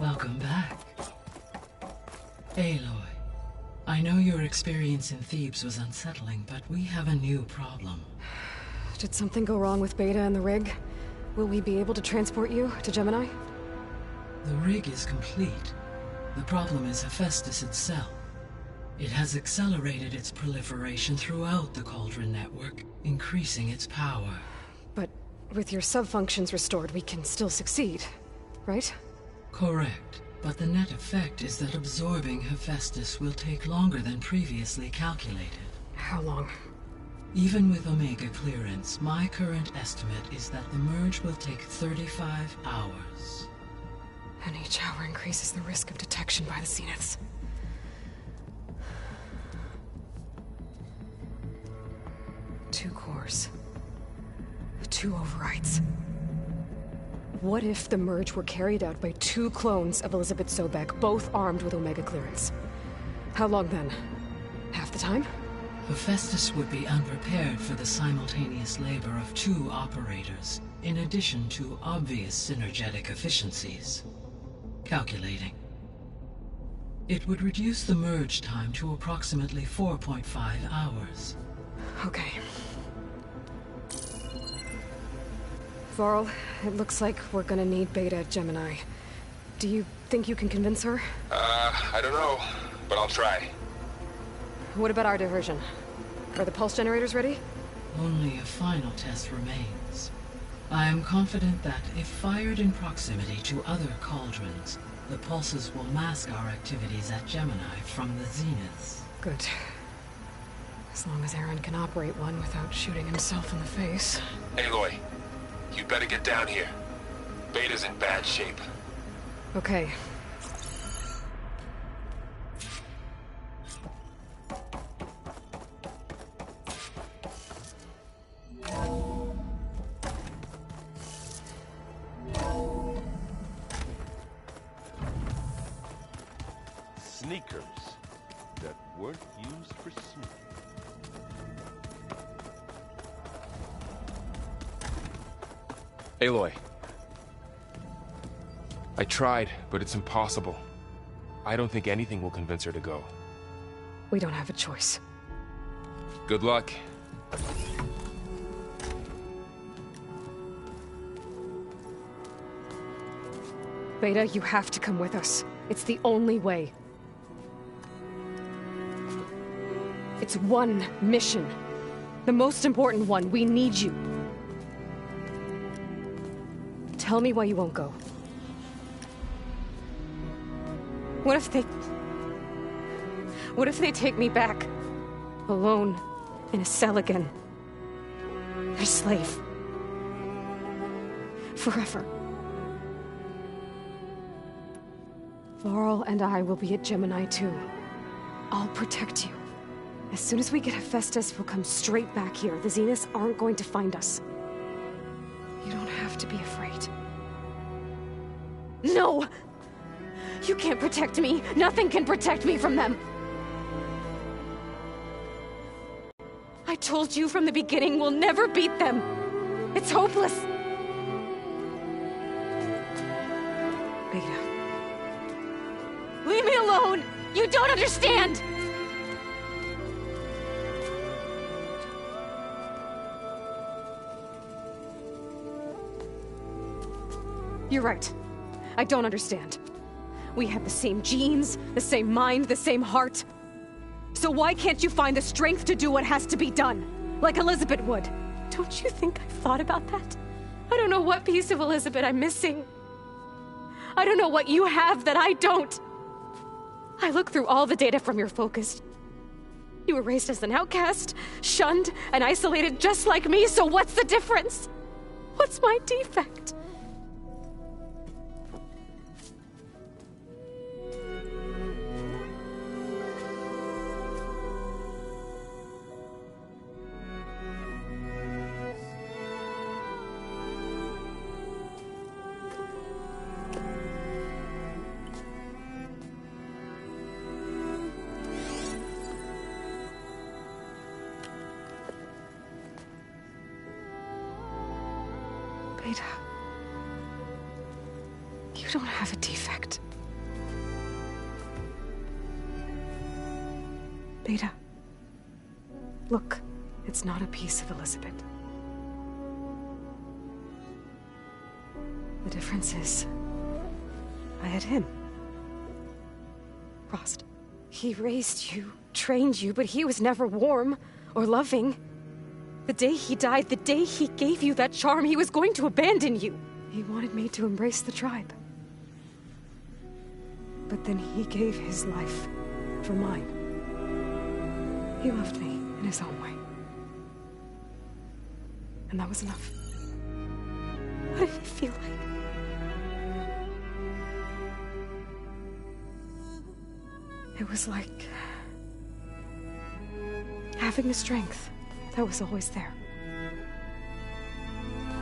Welcome back. Aloy, I know your experience in Thebes was unsettling, but we have a new problem. Did something go wrong with Beta and the rig? Will we be able to transport you to Gemini? The rig is complete. The problem is Hephaestus itself. It has accelerated its proliferation throughout the Cauldron network, increasing its power. But with your sub-functions restored, we can still succeed, right? Correct, but the net effect is that absorbing Hephaestus will take longer than previously calculated. How long? Even with Omega clearance, my current estimate is that the merge will take 35 hours. And each hour increases the risk of detection by the Zeniths. Two cores. Two overrides. What if the merge were carried out by two clones of Elizabeth Sobek, both armed with Omega clearance? How long then? Half the time? Hephaestus would be unprepared for the simultaneous labor of two operators, in addition to obvious synergetic efficiencies. Calculating. It would reduce the merge time to approximately 4.5 hours. Okay. Varl, it looks like we're gonna need Beta at Gemini. Do you think you can convince her? I don't know, but I'll try. What about our diversion? Are the pulse generators ready? Only a final test remains. I am confident that, if fired in proximity to other cauldrons, the pulses will mask our activities at Gemini from the Zeniths. Good. As long as Aaron can operate one without shooting himself in the face. Aloy, you better get down here. Beta's in bad shape. Okay. Sneakers that weren't used for sneaking. Aloy. I tried, but it's impossible. I don't think anything will convince her to go. We don't have a choice. Good luck. Beta, you have to come with us. It's the only way. It's one mission. The most important one. We need you. Tell me why you won't go. What if they take me back? Alone, in a cell again. Their slave. Forever. Varl and I will be at Gemini too. I'll protect you. As soon as we get Hephaestus, we'll come straight back here. The Zeniths aren't going to find us. You don't have to be afraid. No! You can't protect me. Nothing can protect me from them. I told you from the beginning we'll never beat them. It's hopeless. Beta. Leave me alone! You don't understand! You're right. I don't understand. We have the same genes, the same mind, the same heart. So why can't you find the strength to do what has to be done? Like Elizabeth would. Don't you think I've thought about that? I don't know what piece of Elizabeth I'm missing. I don't know what you have that I don't. I look through all the data from your focus. You were raised as an outcast, shunned, and isolated just like me, so what's the difference? What's my defect? Beta. You don't have a defect. Beta. Look, it's not a piece of Elizabeth. The difference is, I had him. Frost. He raised you, trained you, but he was never warm or loving. The day he died, the day he gave you that charm, he was going to abandon you. He wanted me to embrace the tribe. But then he gave his life for mine. He loved me in his own way. And that was enough. What did it feel like? It was like having the strength that was always there.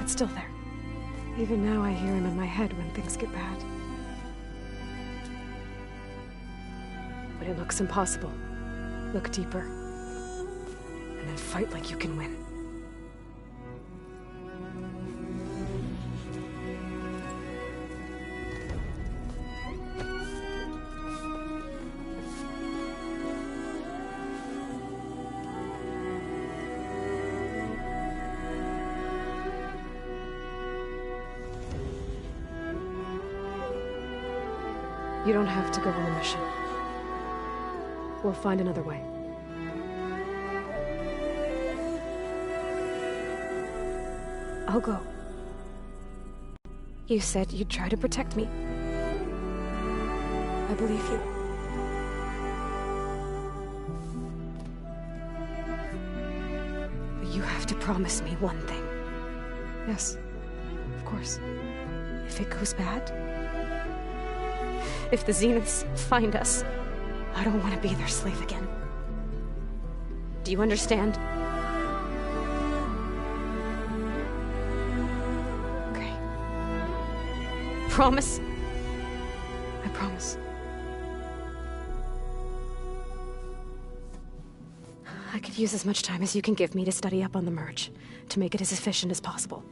It's still there. Even now I hear him in my head when things get bad. But it looks impossible. Look deeper. And then fight like you can win. You don't have to go on the mission. We'll find another way. I'll go. You said you'd try to protect me. I believe you. But you have to promise me one thing. Yes, of course. If it goes bad, if the Zeniths find us, I don't want to be their slave again. Do you understand? Okay. Promise? I promise. I could use as much time as you can give me to study up on the merge, to make it as efficient as possible.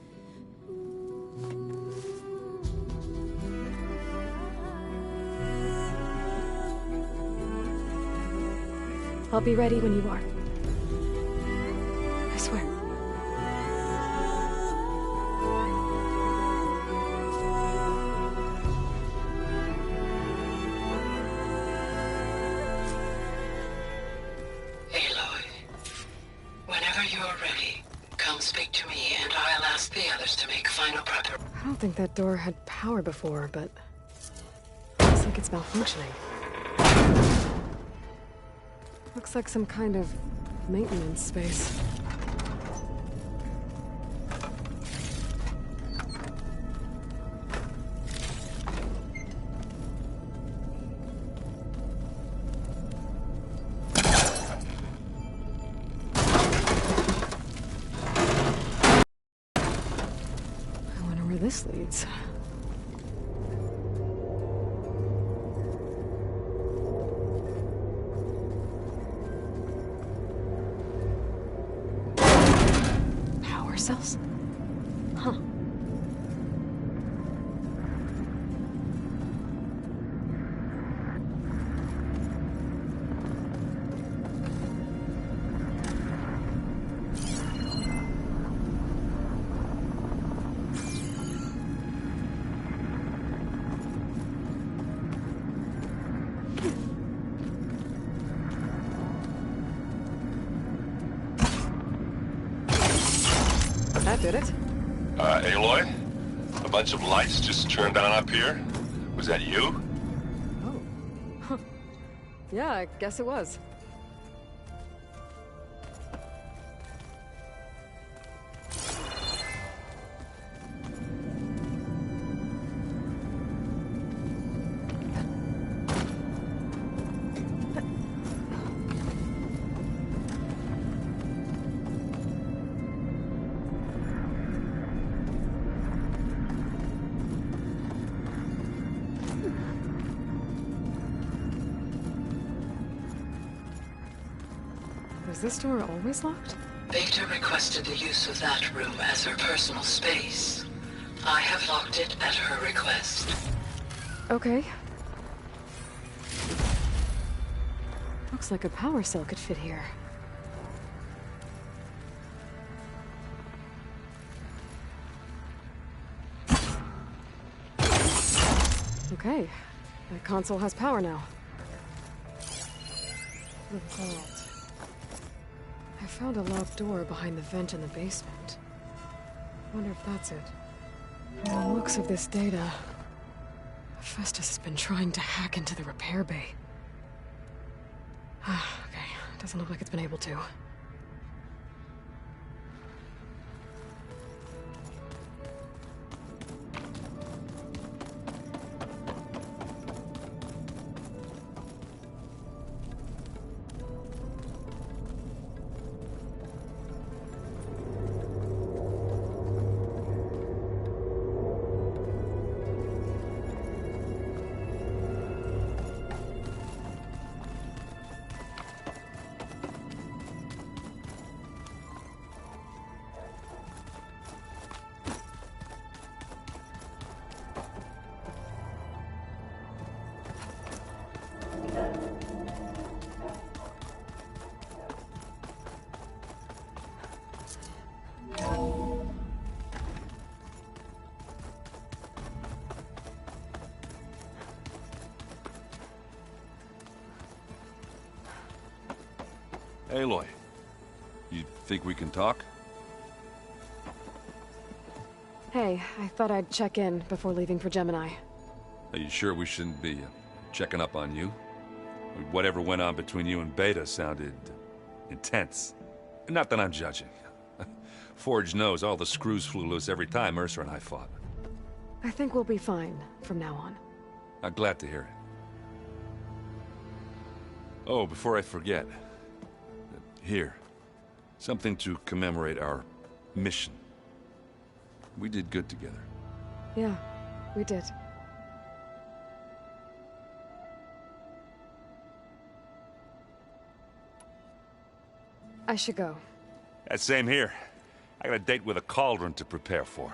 I'll be ready when you are. I swear. Aloy, whenever you're ready, come speak to me and I'll ask the others to make final prep. I don't think that door had power before, but looks like it's malfunctioning. Looks like some kind of maintenance space. I wonder where this leads. Cells? Huh. That did it. Aloy? A bunch of lights just turned on up here? Was that you? Oh. Huh. Yeah, I guess it was. Was this door always locked? Beta requested the use of that room as her personal space. I have locked it at her request. Okay. Looks like a power cell could fit here. Okay. The console has power now. The vault. I found a locked door behind the vent in the basement. Wonder if that's it. From the looks of this data, Festus has been trying to hack into the repair bay. Okay, doesn't look like it's been able to. Aloy, you think we can talk? Hey, I thought I'd check in before leaving for Gemini. Are you sure we shouldn't be checking up on you? Whatever went on between you and Beta sounded intense. Not that I'm judging. Forge knows all the screws flew loose every time Mercer and I fought. I think we'll be fine from now on. I'm glad to hear it. Oh, before I forget. Here. Something to commemorate our mission. We did good together. Yeah, we did. I should go. Same here. I got a date with a cauldron to prepare for.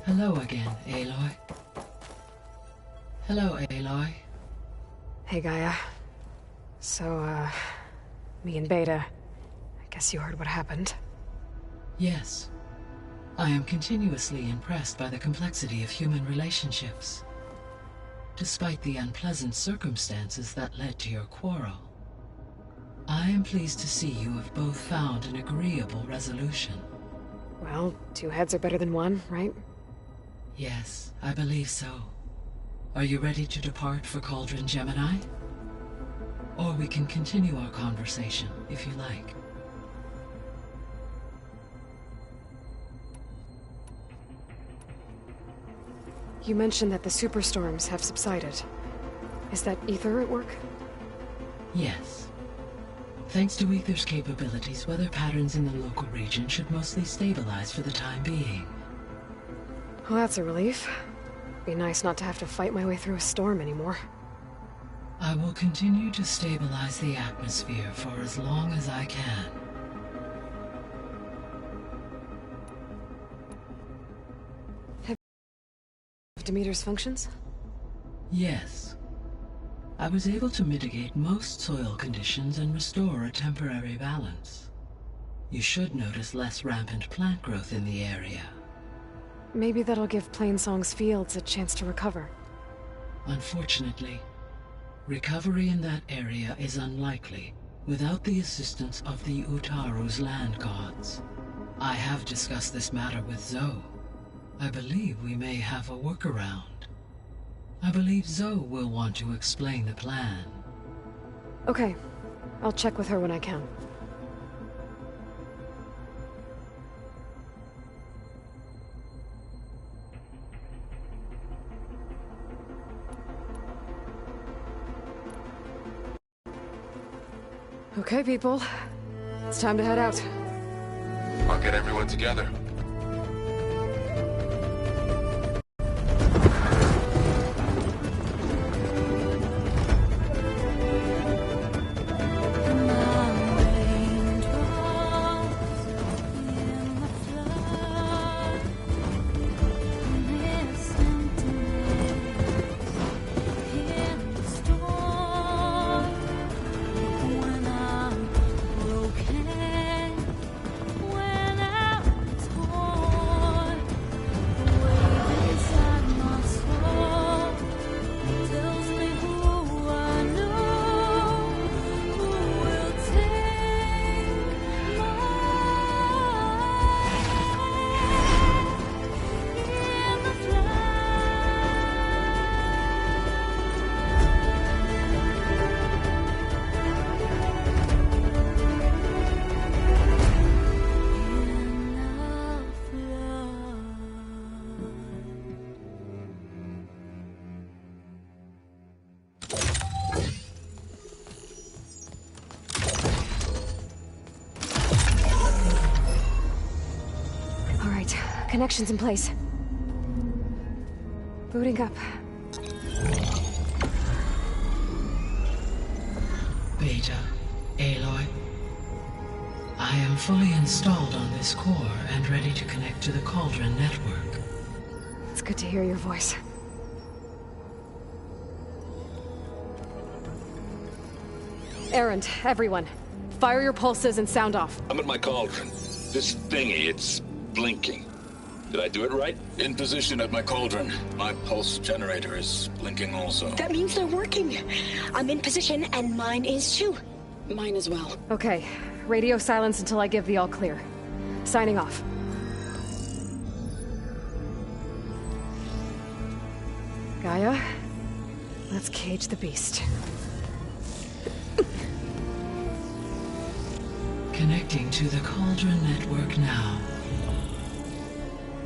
Hello again, Aloy. Hello, Aloy. Hey, Gaia. So, me and Beta, I guess you heard what happened. Yes. I am continuously impressed by the complexity of human relationships. Despite the unpleasant circumstances that led to your quarrel, I am pleased to see you have both found an agreeable resolution. Well, two heads are better than one, right? Yes, I believe so. Are you ready to depart for Cauldron Gemini? Or we can continue our conversation, if you like. You mentioned that the superstorms have subsided. Is that Ether at work? Yes. Thanks to Ether's capabilities, weather patterns in the local region should mostly stabilize for the time being. Well, that's a relief. Be nice not to have to fight my way through a storm anymore. I will continue to stabilize the atmosphere for as long as I can. Have Demeter's functions? Yes. I was able to mitigate most soil conditions and restore a temporary balance. You should notice less rampant plant growth in the area. Maybe that'll give Plainsong's fields a chance to recover. Unfortunately, recovery in that area is unlikely without the assistance of the Utaru's land gods. I have discussed this matter with Zoe. I believe we may have a workaround. I believe Zoe will want to explain the plan. Okay. I'll check with her when I can. Okay, people. It's time to head out. I'll get everyone together. Connection's in place. Booting up. Beta, Aloy. I am fully installed on this core and ready to connect to the Cauldron network. It's good to hear your voice. Errand, everyone. Fire your pulses and sound off. I'm at my cauldron. This thingy, it's blinking. Did I do it right? In position at my cauldron. My pulse generator is blinking also. That means they're working. I'm in position and mine is too. Mine as well. Okay. Radio silence until I give the all clear. Signing off. Gaia, let's cage the beast. Connecting to the Cauldron network now.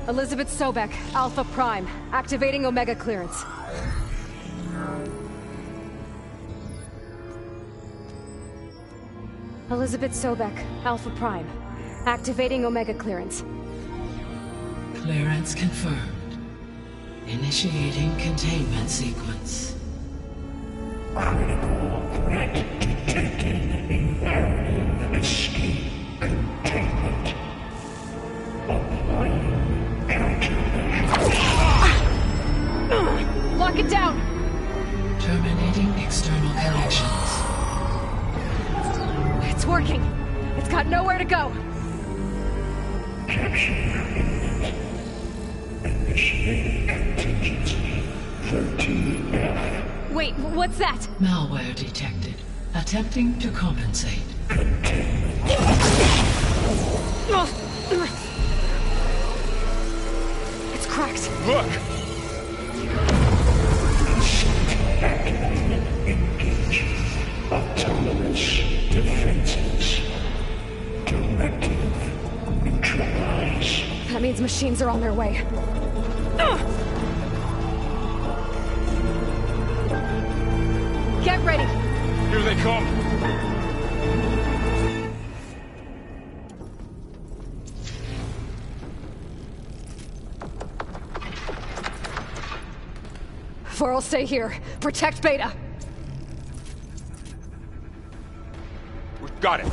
Elizabeth Sobek, Alpha Prime. Activating Omega clearance. Elizabeth Sobek, Alpha Prime. Activating Omega clearance. Clearance confirmed. Initiating containment sequence. Critical threat detected. Imperative escape containment. Applying countermeasures. Lock it down! Terminating external connections. It's working. It's got nowhere to go. Capture imminent. Initiating contingency 13F. Wait, what's that? Malware detected. Attempting to compensate. It's cracked. Look! Engage. Autonomous defenses. Directive. Neutralize. That means machines are on their way. Get ready! Here they come! Vor'll stay here. Protect Beta. We've got it!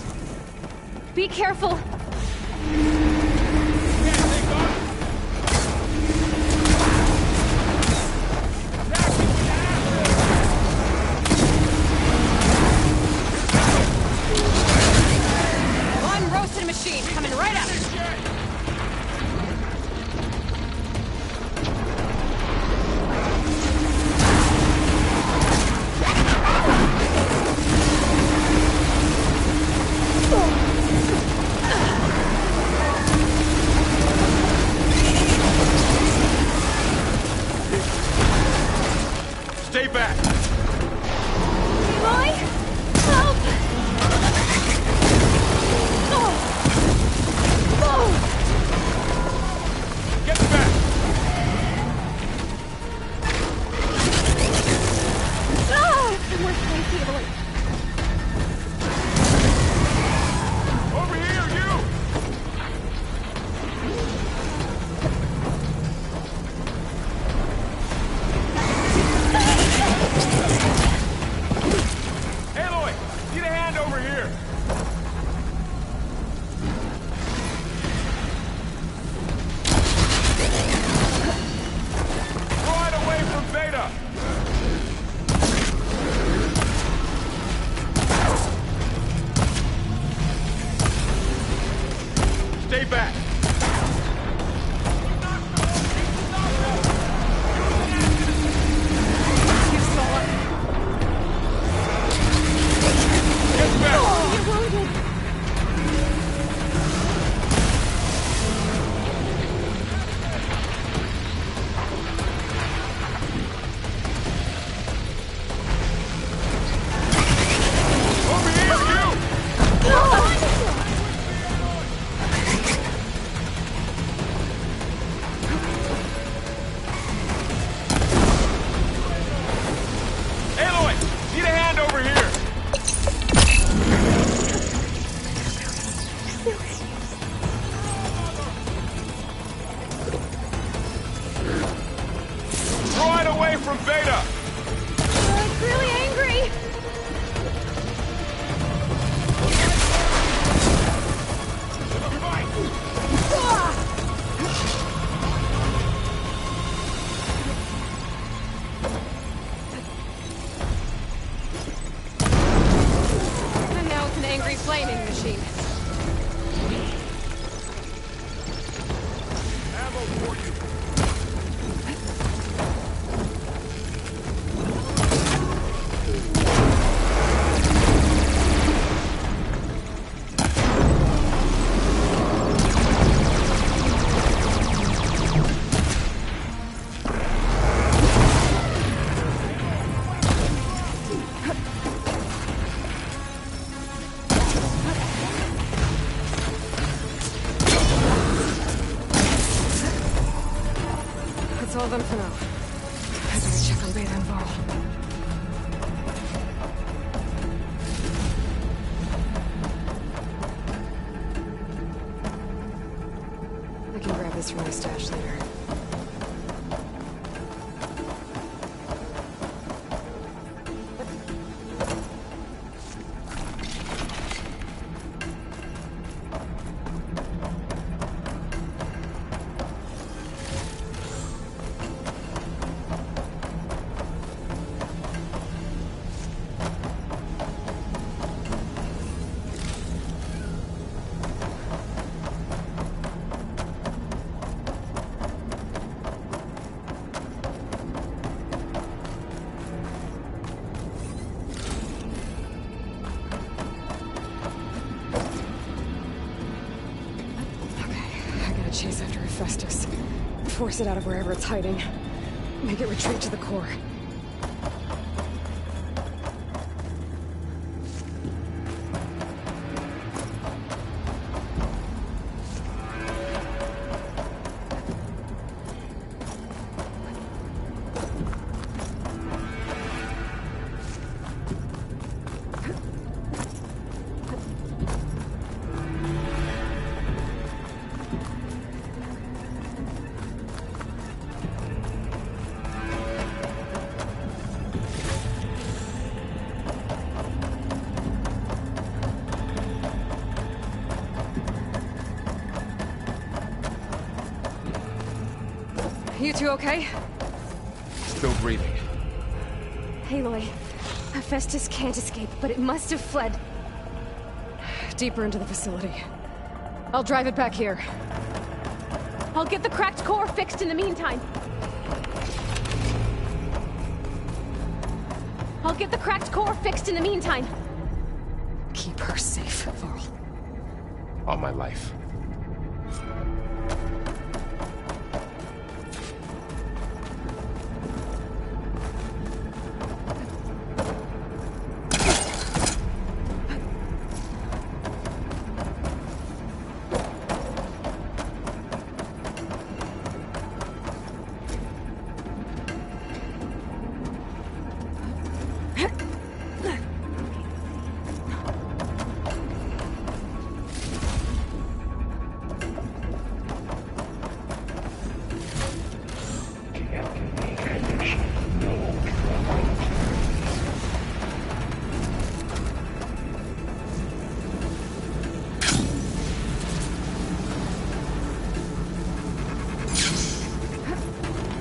Be careful! One roasted machine coming right up! Stay back! Aloy? Help! Get back! We're safe, Aloy. Over here, you! Aloy! Need a hand over here! Right away from Beta! Stay back! Get back! You're wounded! Over here, you! Aloy! Need a hand over here! That's all of them for now. I better check on Beta and Varl. I can grab this from my stash later. Chase after Hephaestus. Force it out of wherever it's hiding. Make it retreat to the core. You two okay? Still breathing. Aloy, Hephaestus can't escape, but it must have fled deeper into the facility. I'll drive it back here. I'll get the cracked core fixed in the meantime. Keep her safe, Varl. All my life.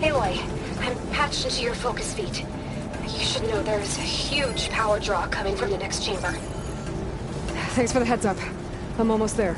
Aloy, I'm patched into your focus feed. You should know there's a huge power draw coming from the next chamber. Thanks for the heads up. I'm almost there.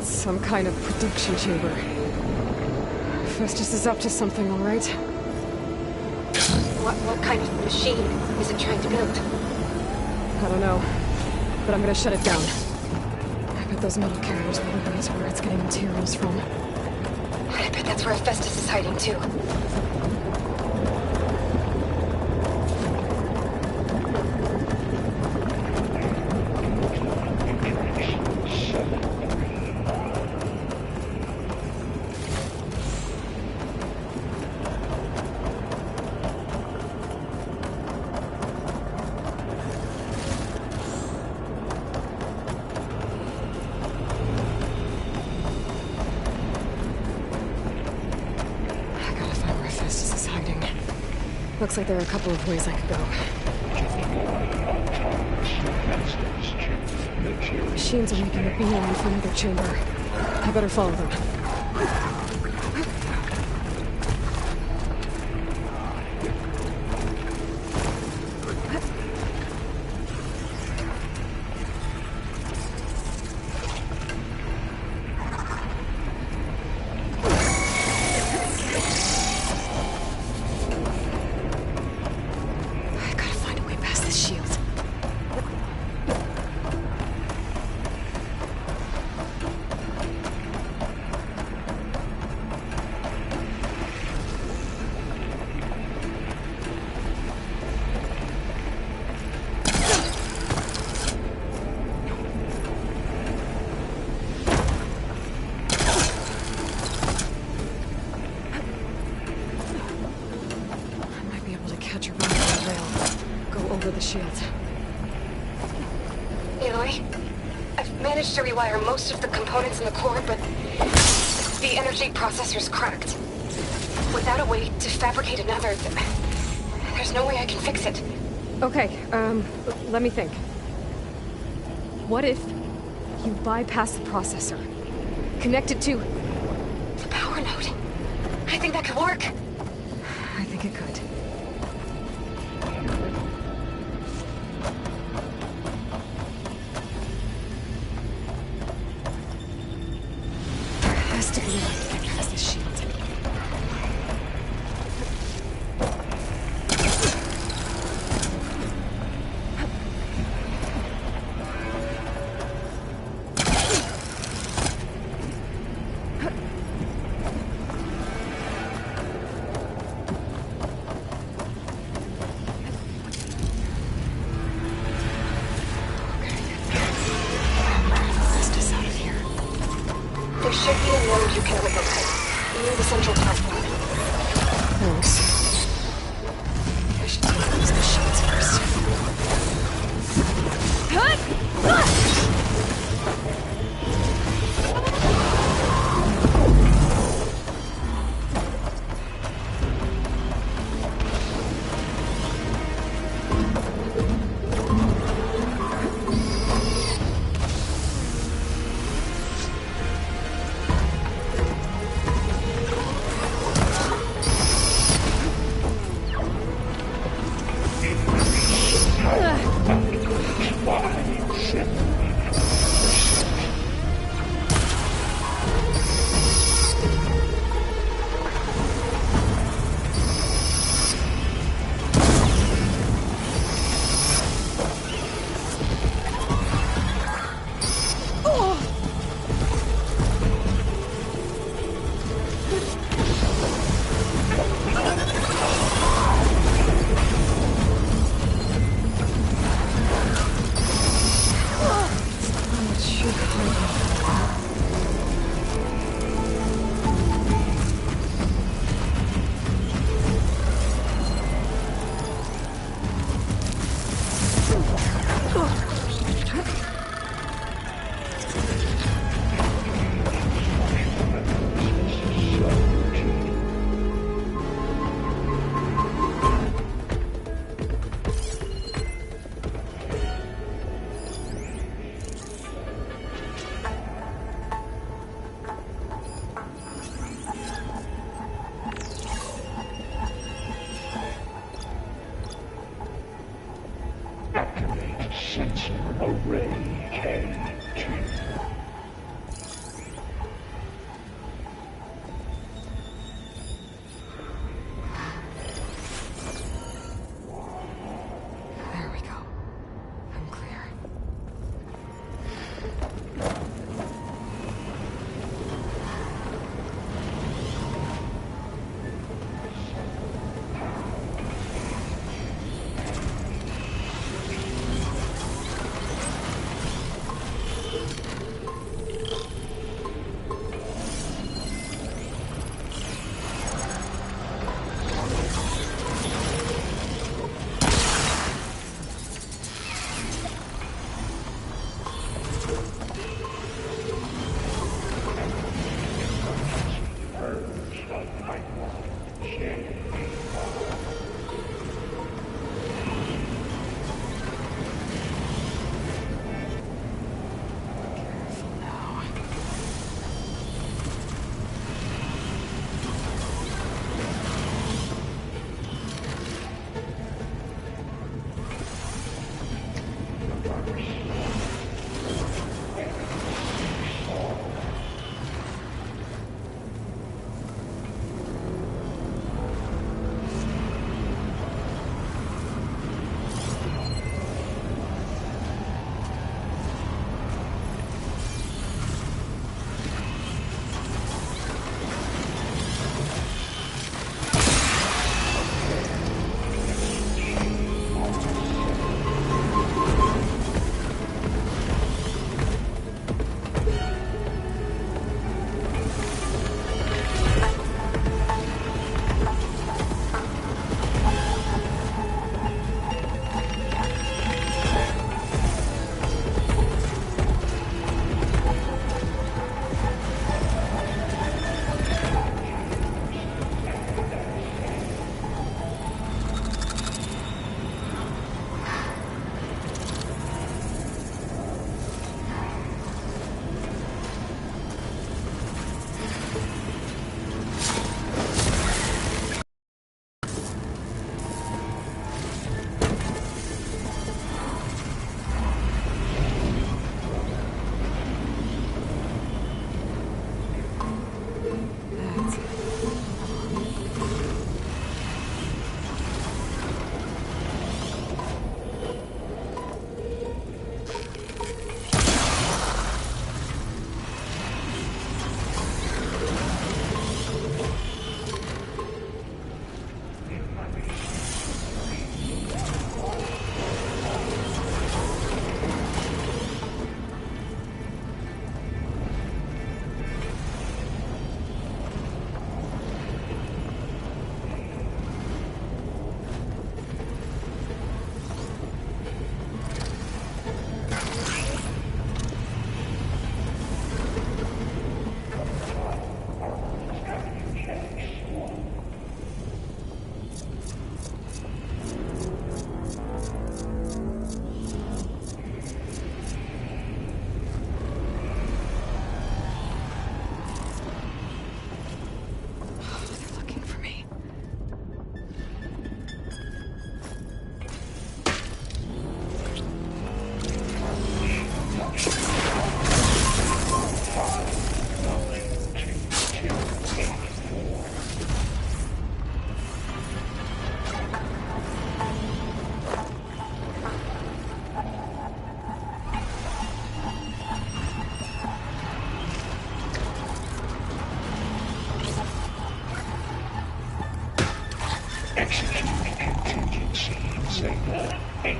Some kind of production chamber. Hephaestus is up to something, all right? What kind of machine is it trying to build? I don't know, but I'm gonna shut it down. I bet those metal carriers will lead me to where it's getting materials from. I bet that's where Festus is hiding too. Looks like there are a couple of ways I could go. Machines are making a beeline for another chamber. I better follow them. To rewire most of the components in the core, but the energy processor's cracked. Without a way to fabricate another, there's no way I can fix it. Okay, let me think. What if you bypass the processor? Connect it to the power node. I think that could work. I think it could. There should be a node you can overlook, near the central platform. Thanks. I should take those machines first. Array K2. There we go. I'm clear. Execute contingency Zeta 8.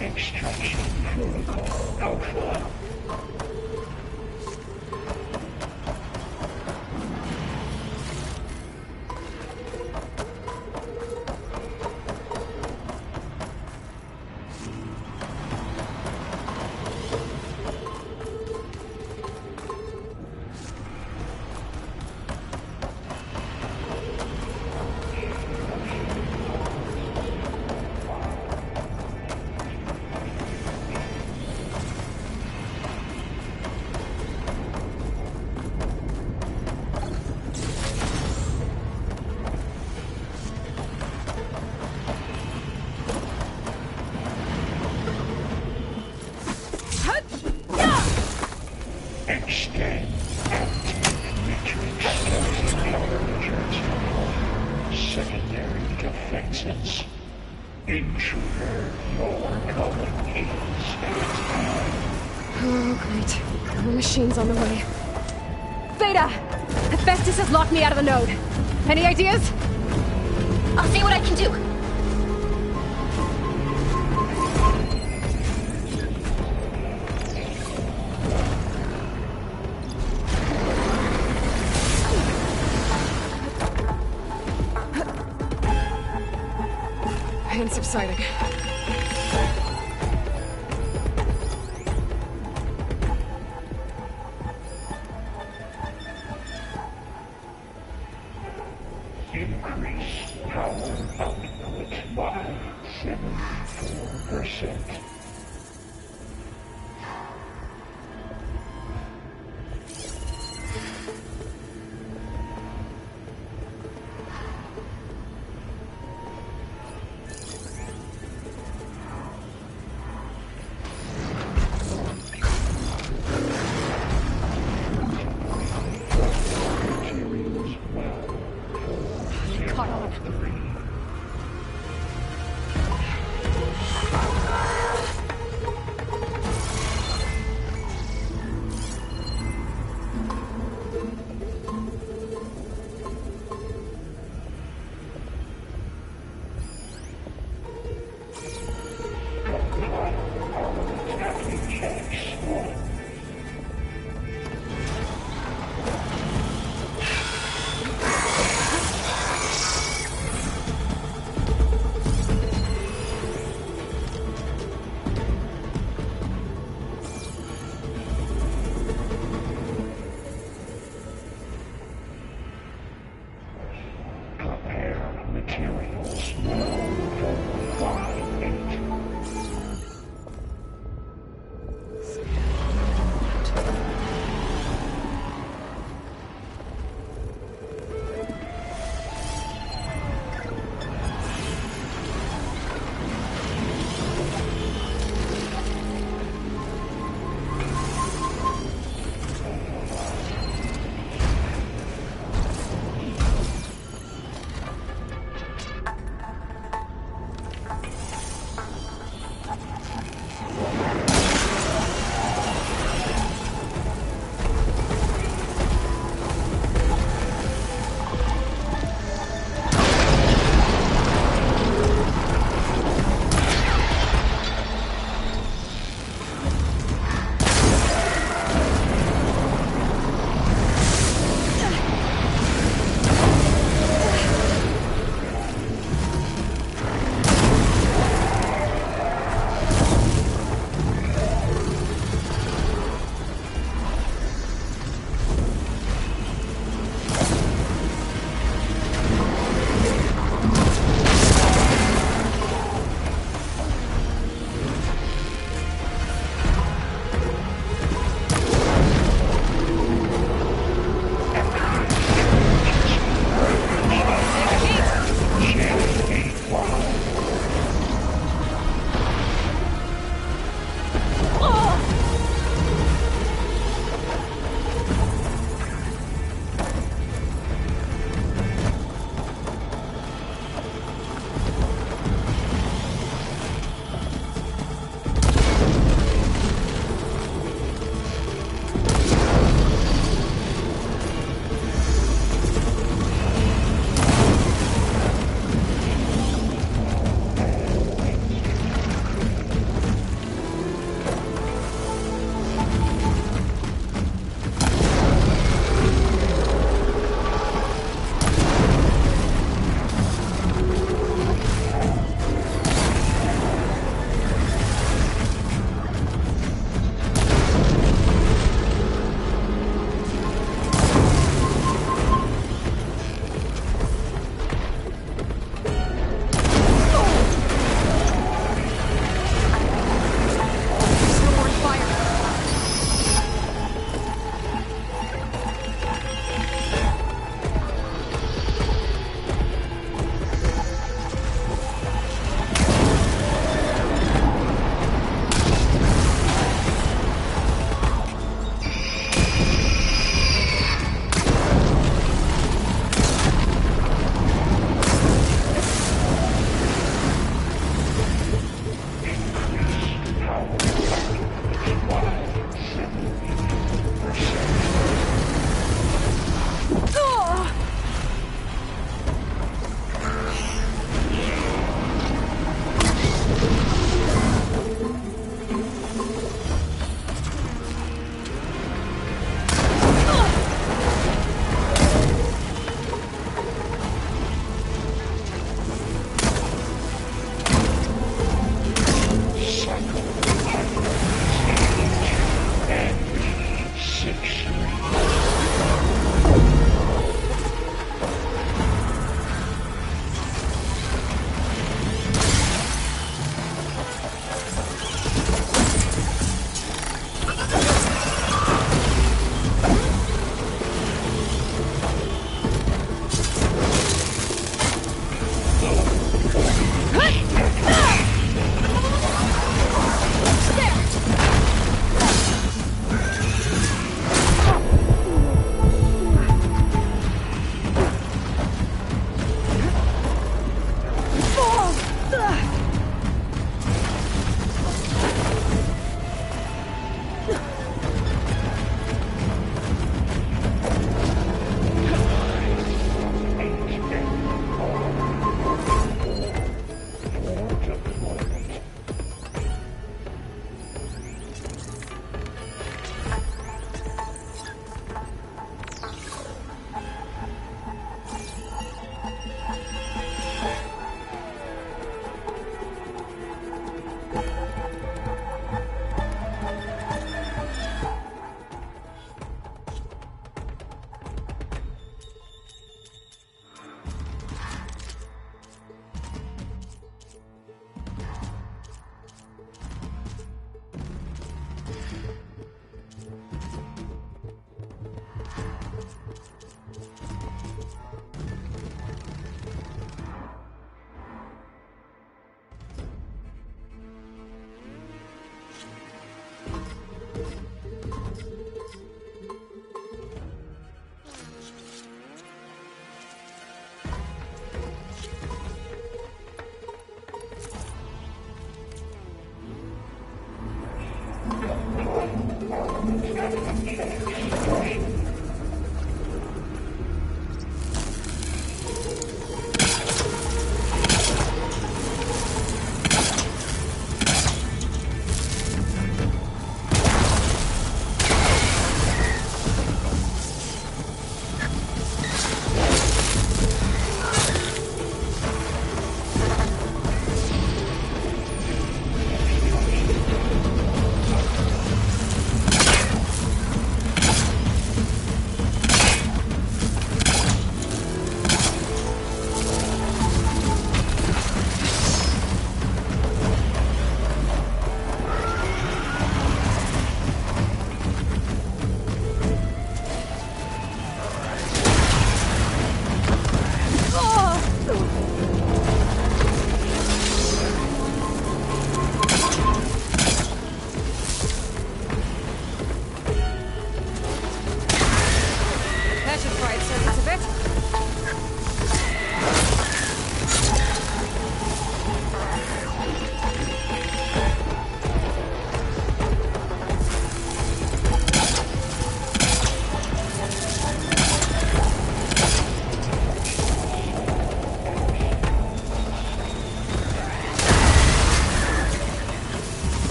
Extraction Protocol Alpha. Extend active matrix countermeasures. Secondary defenses. Intruder, your calling is at hand. Oh, great. The machine's on the way. Theta! Hephaestus has locked me out of the node. Any ideas? I'll see what I can do. Pain subsiding. Increase power output by 74%.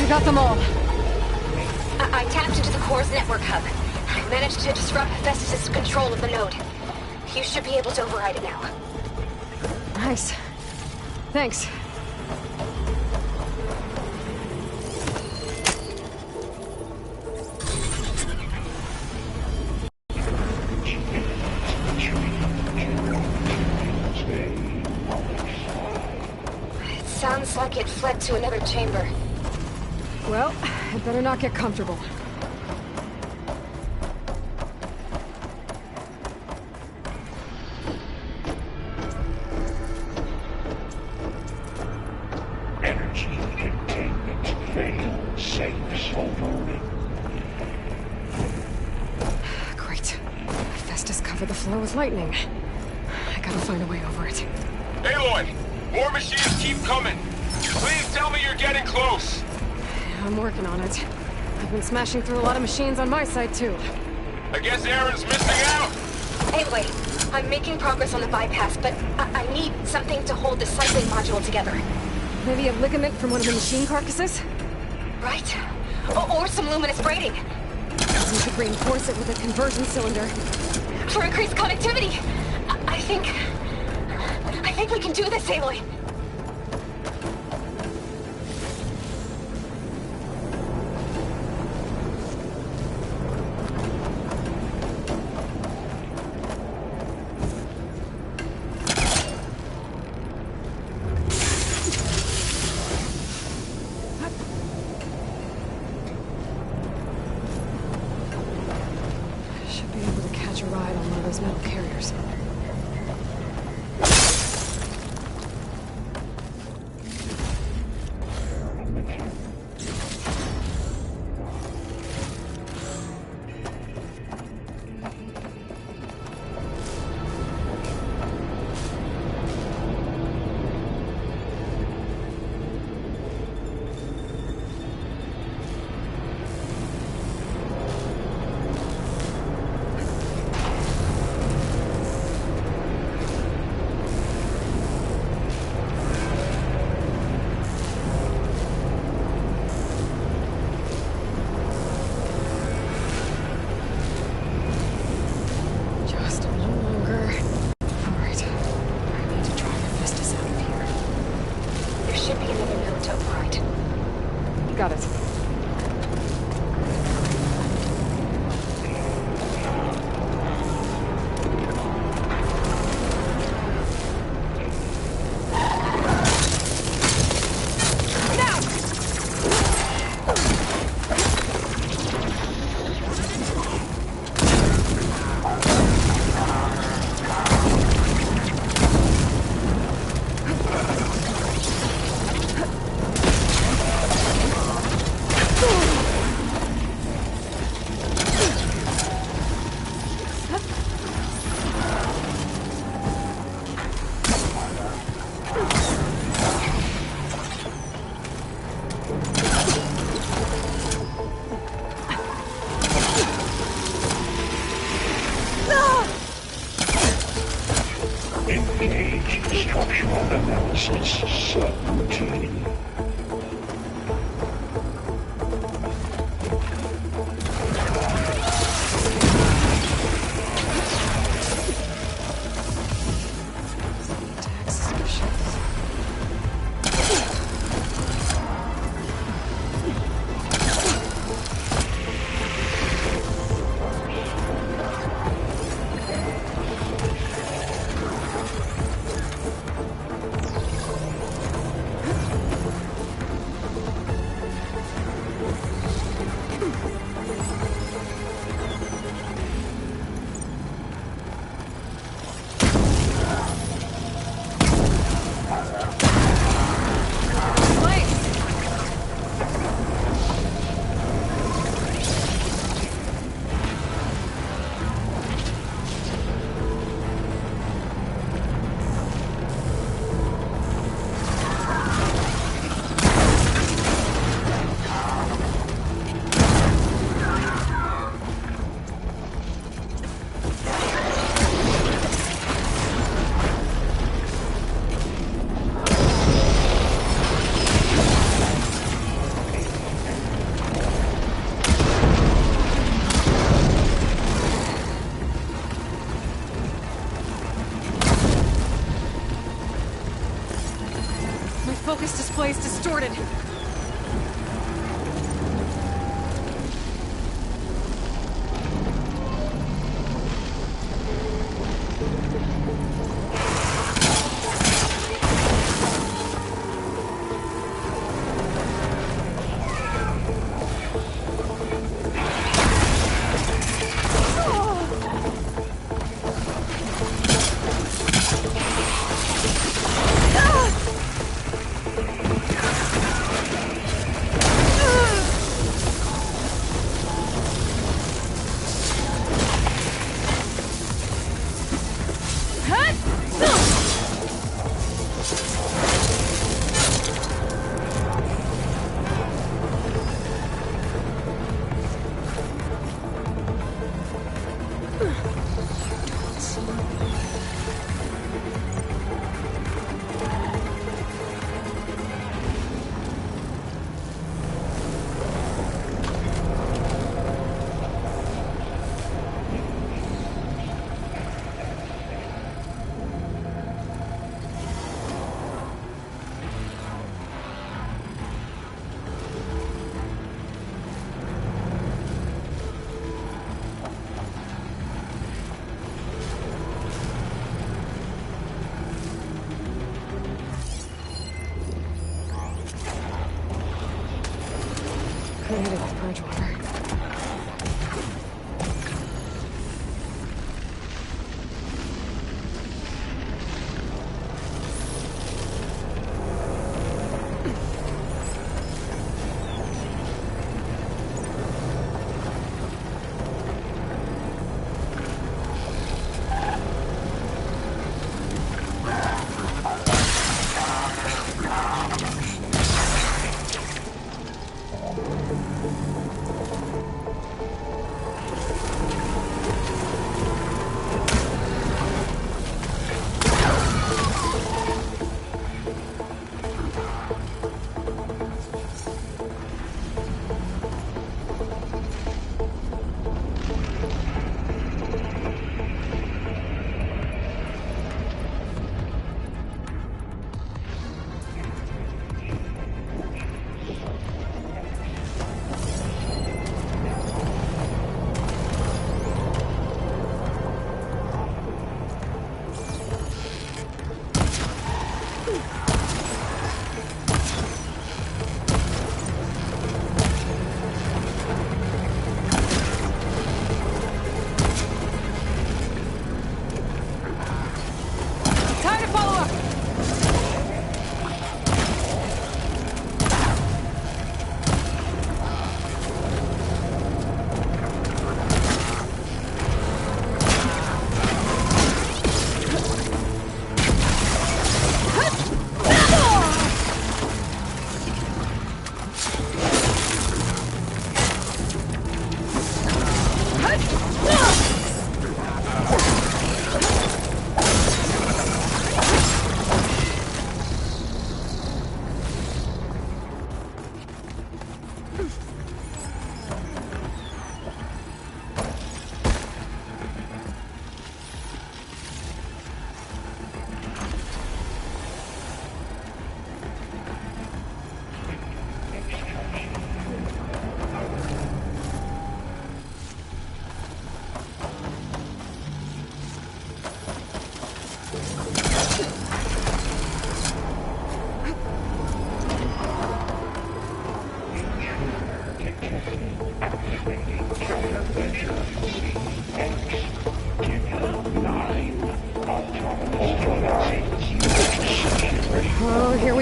Got them all. I tapped into the core's network hub. I managed to disrupt Festus' control of the node. You should be able to override it now. Nice. Thanks. It sounds like it fled to another chamber. Well, I'd better not get comfortable. Energy containment failed. Safe overloaded. Great. Festus covered the floor with lightning. I gotta find a way over it. Aloy! More machines keep coming! Please tell me you're getting close! I'm working on it. I've been smashing through a lot of machines on my side, too. I guess Aaron's missing out! Anyway, I'm making progress on the bypass, but I need something to hold the cycling module together. Maybe a ligament from one of the machine carcasses? Right. Or some luminous braiding. We could reinforce it with a conversion cylinder. For increased connectivity! I think we can do this, Aloy. Should be able to catch a ride on one of those metal carriers. Structural analysis subroutine. Focus display is distorted.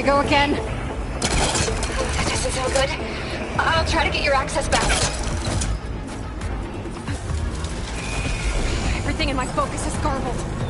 we go again. That doesn't sound good. I'll try to get your access back. Everything in my focus is garbled.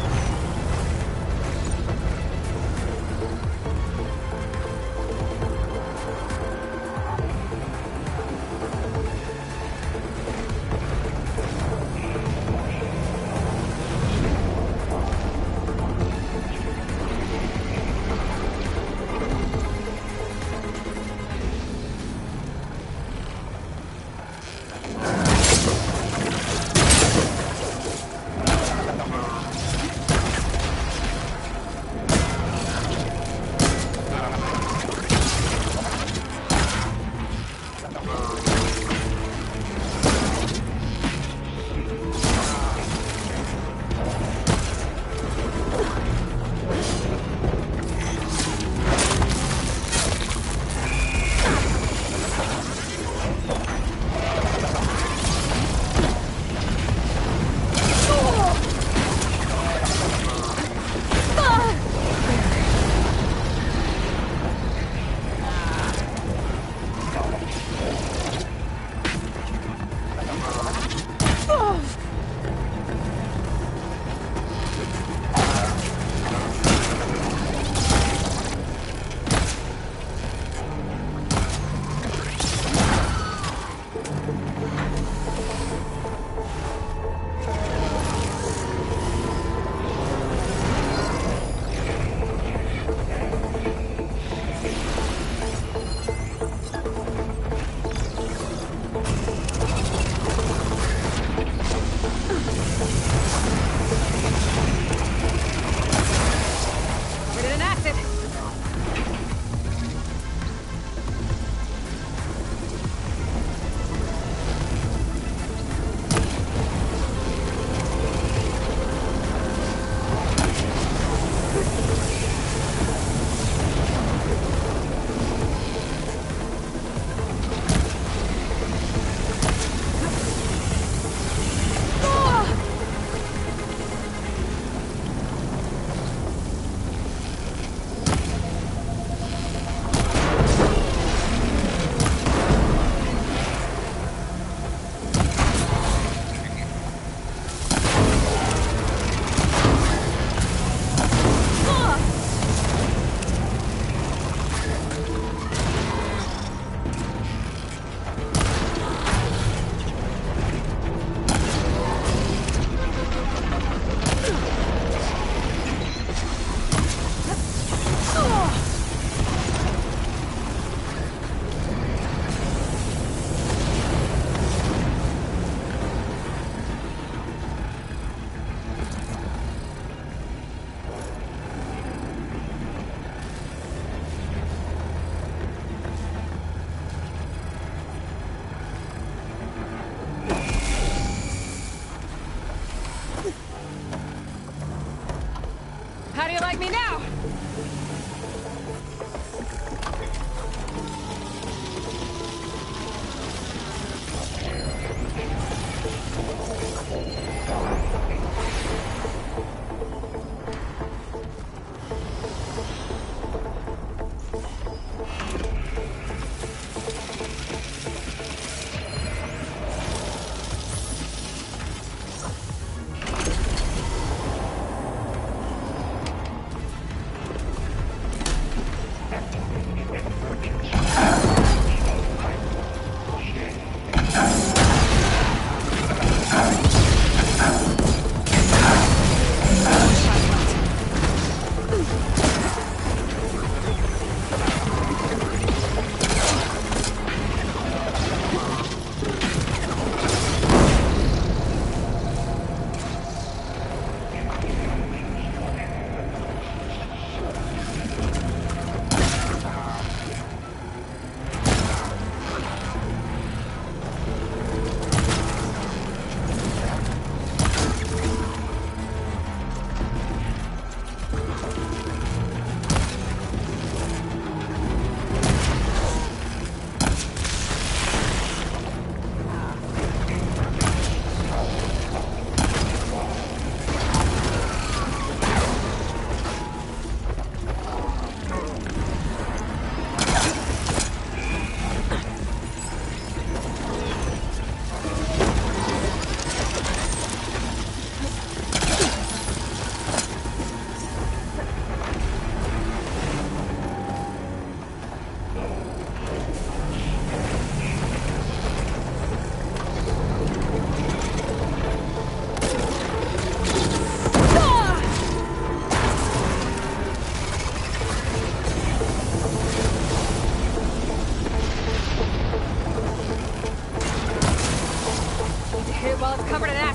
How do you like me now?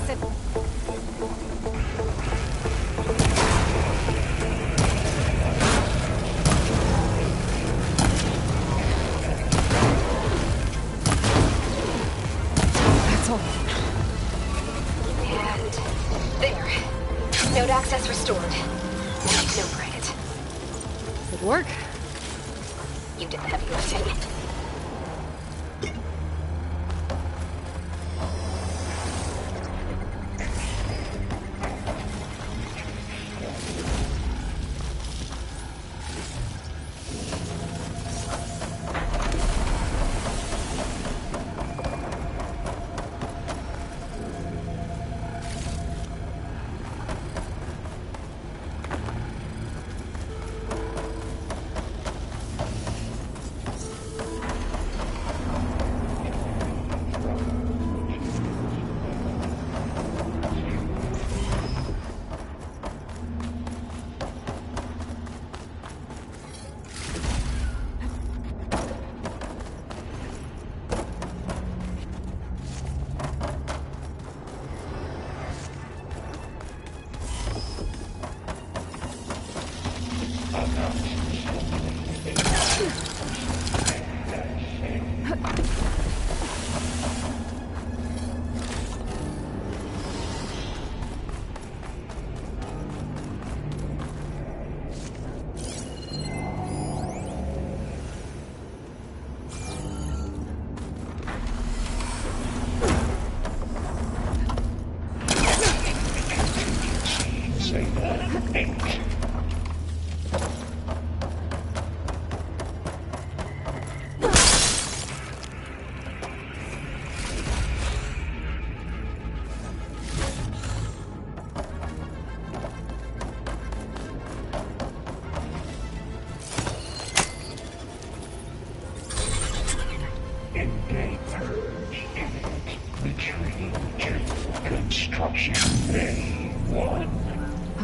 exit. That's all. And there. Node access restored. No credit. Good work. You did the heavy lifting.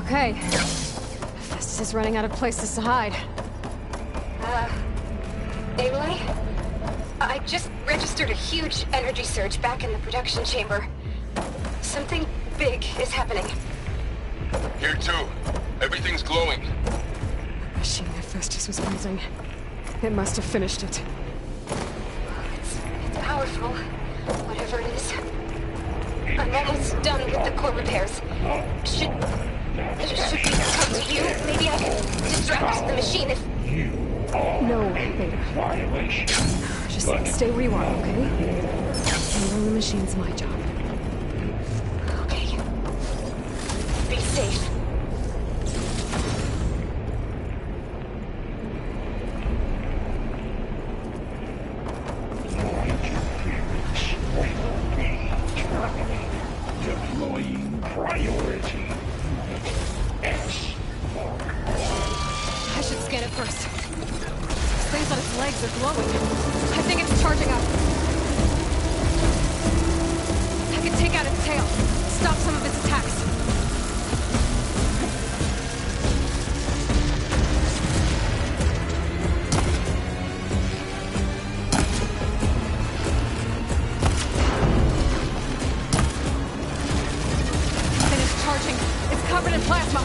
Okay. Festus is running out of places to hide. Aloy? I just registered a huge energy surge back in the production chamber. Something big is happening. Here too. Everything's glowing. The machine that Festus was using. It must have finished it. It's powerful, whatever it is. I'm almost done with the core repairs. Should we come to you? Maybe I can distract the machine if... No, Beta. Just stay where you are, okay? Handling the machine's my job. Okay. Be safe. Deploying priority. I should scan it first. Things on its legs are glowing. I think it's charging up. I can take out its tail. Stop some of its attacks. Finished charging. It's covered in plasma.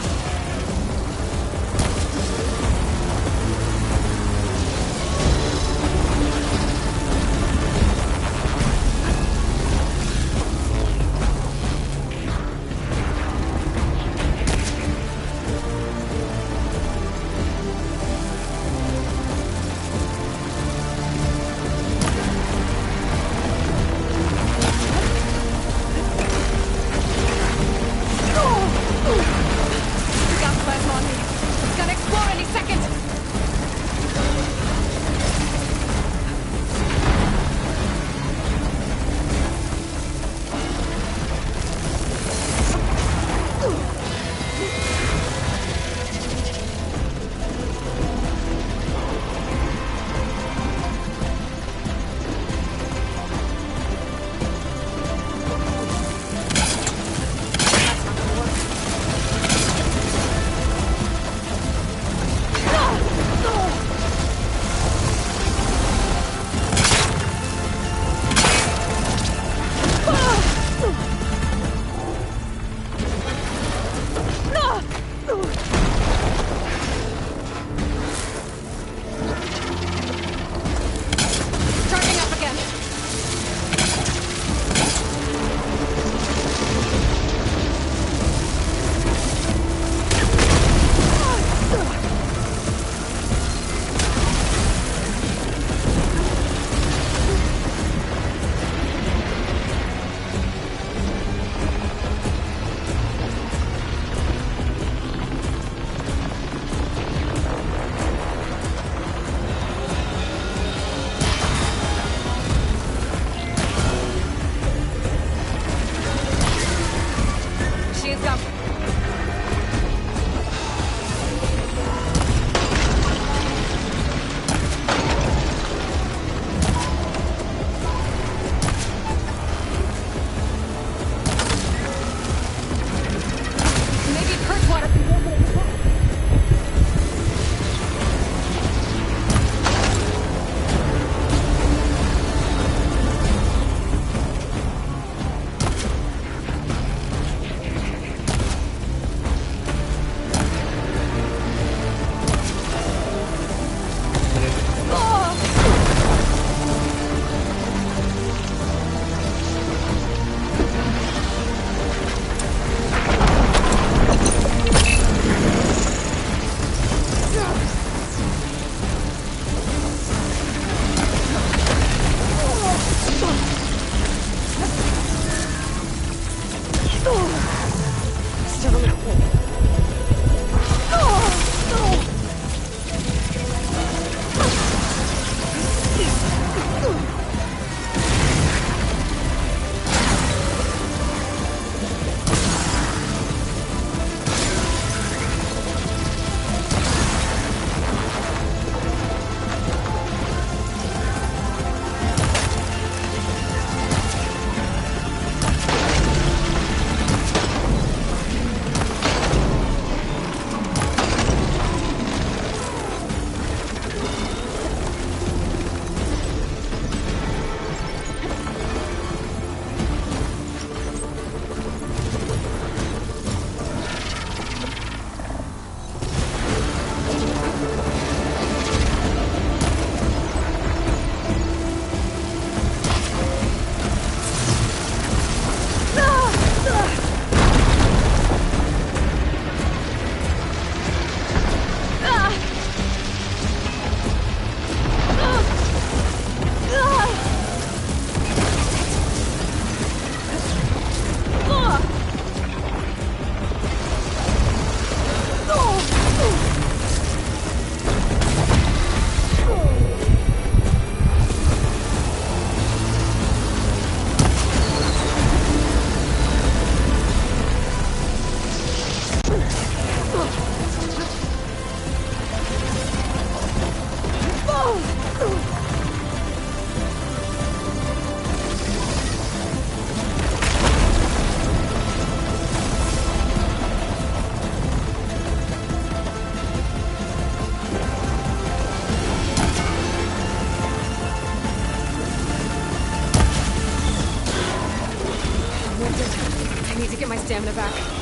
need to get my stamina back.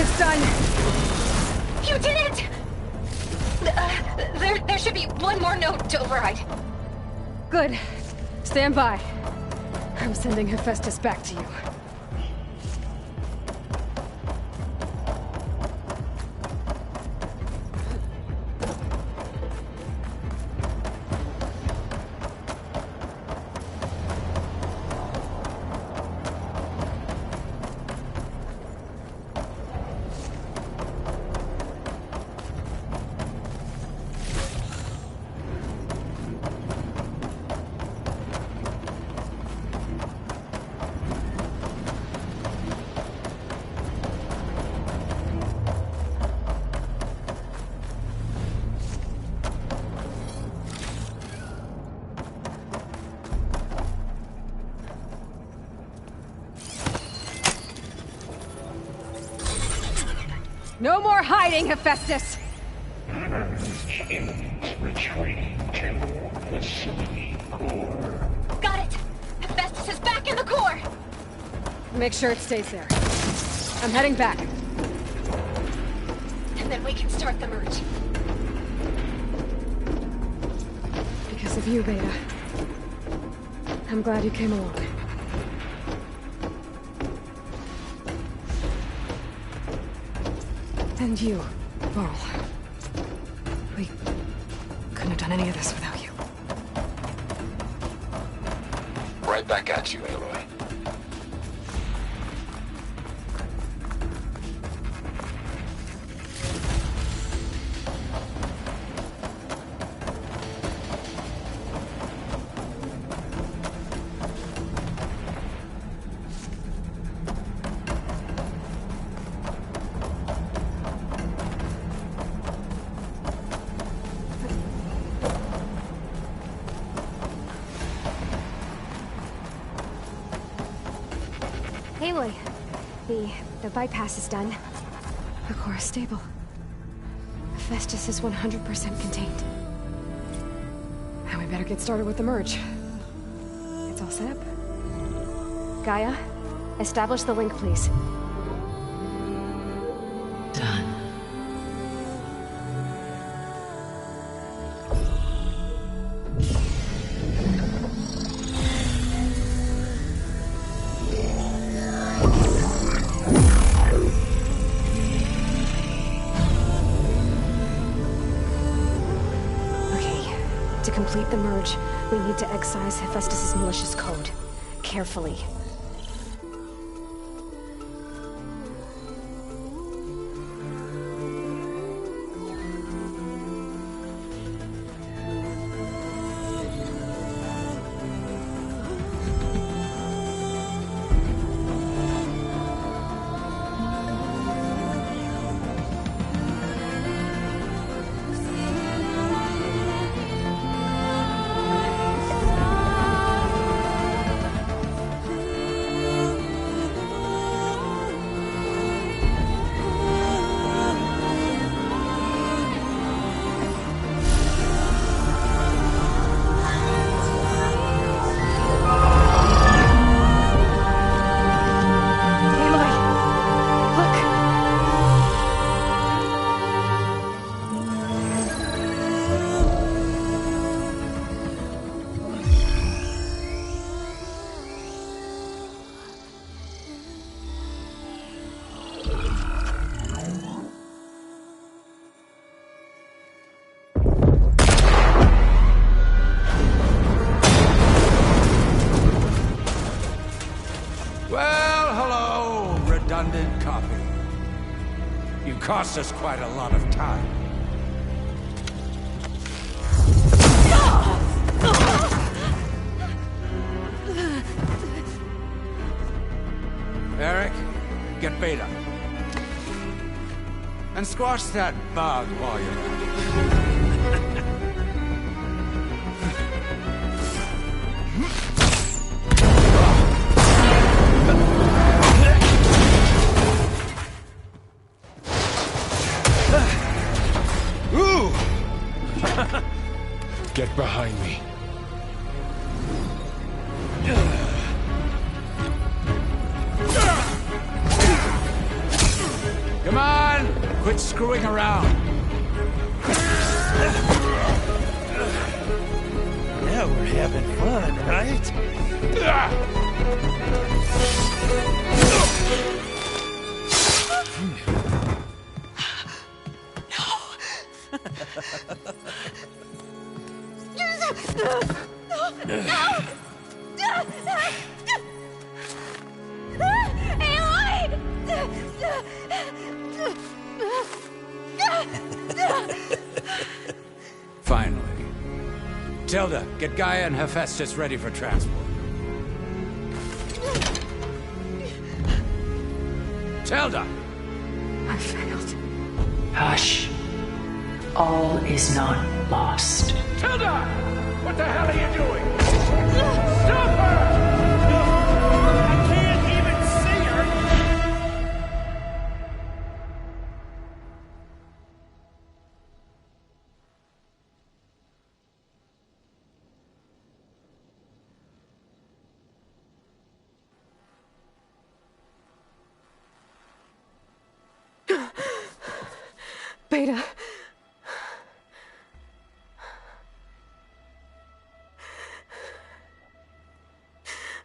It's done. You did it! There should be one more node to override. Good. Stand by. I'm sending Hephaestus back to you. No more hiding, Hephaestus! Retreating to facility core. Got it! Hephaestus is back in the core! Make sure it stays there. I'm heading back. And then we can start the merge. Because of you, Beta. I'm glad you came along. And you, Varl. We couldn't have done any of this without you. Right back at you, Aloy. Aloy, the bypass is done. The core is stable. Hephaestus is 100% contained. And we better get started with the merge. It's all set up. Gaia, establish the link, please. Done. To complete the merge, we need to excise Hephaestus' malicious code. Carefully. cost us quite a lot of time. Eric, get Beta. And squash that bug while you're at it. Get behind me. Come on! Quit screwing around. Now we're having fun, right? Finally. Tilda, get Gaia and Hephaestus ready for transport. Tilda! I failed. Hush. All is not lost. Tilda! What the hell are you doing? Stop her! I can't even see her! Beta.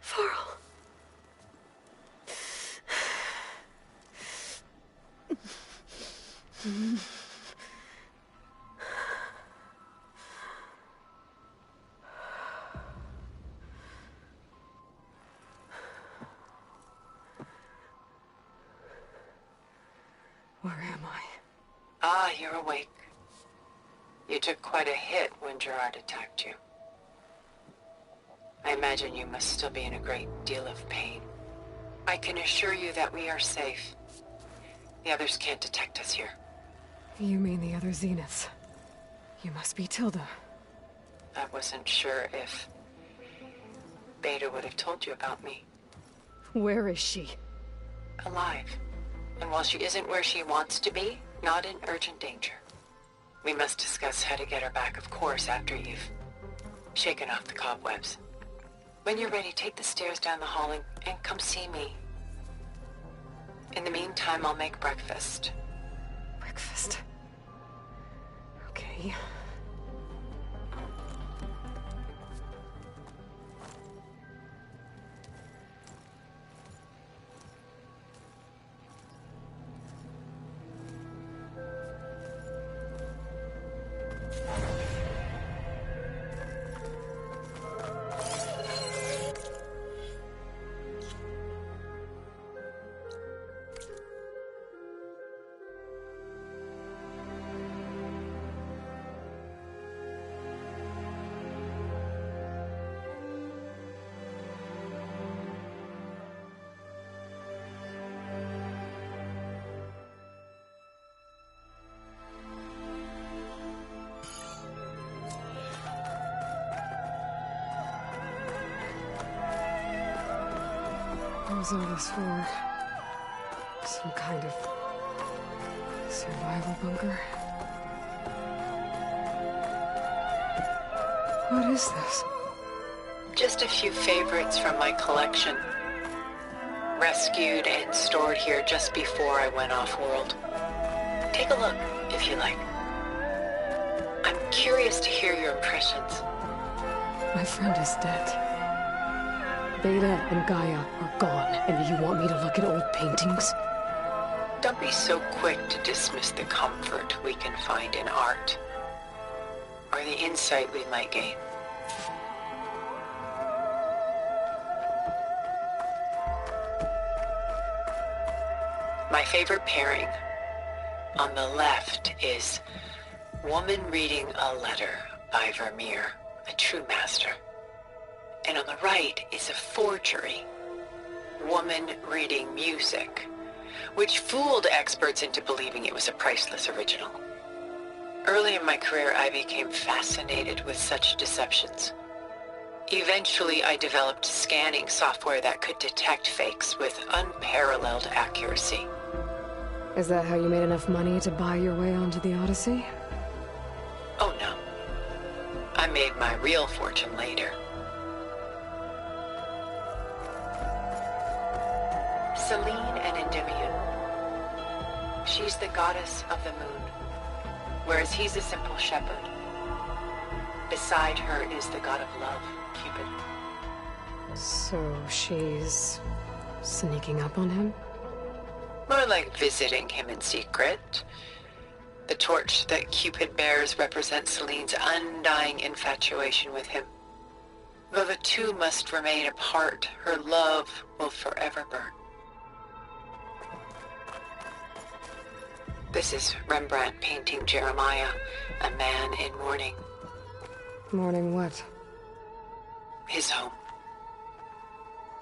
Varl. Where am I? Ah, you're awake. You took quite a hit when Gerard attacked you. I imagine you must still be in a great deal of pain. I can assure you that we are safe. The others can't detect us here. You mean the other Zeniths? You must be Tilda. I wasn't sure if Beta would have told you about me. Where is she? Alive. And while she isn't where she wants to be, not in urgent danger. We must discuss how to get her back, of course, after you've shaken off the cobwebs. When you're ready, take the stairs down the hall and come see me. In the meantime, I'll make breakfast. Breakfast. Okay. What was all this for? Some kind of survival bunker? What is this? Just a few favorites from my collection. Rescued and stored here just before I went off-world. Take a look, if you like. I'm curious to hear your impressions. My friend is dead. Beta and Gaia are gone, and you want me to look at old paintings? Don't be so quick to dismiss the comfort we can find in art, or the insight we might gain. My favorite pairing, On the left is Woman Reading a Letter by Vermeer, a true master. And on the right is a forgery, Woman Reading Music, which fooled experts into believing it was a priceless original. Early in my career, I became fascinated with such deceptions. Eventually, I developed scanning software that could detect fakes with unparalleled accuracy. Is that how you made enough money to buy your way onto the Odyssey? Oh no. I made my real fortune later. Selene and Endymion. She's the goddess of the moon, whereas he's a simple shepherd. Beside her is the god of love, Cupid. So she's sneaking up on him? More like visiting him in secret. The torch that Cupid bears represents Selene's undying infatuation with him. Though the two must remain apart, her love will forever burn. This is Rembrandt painting Jeremiah, a man in mourning. Mourning what? His home.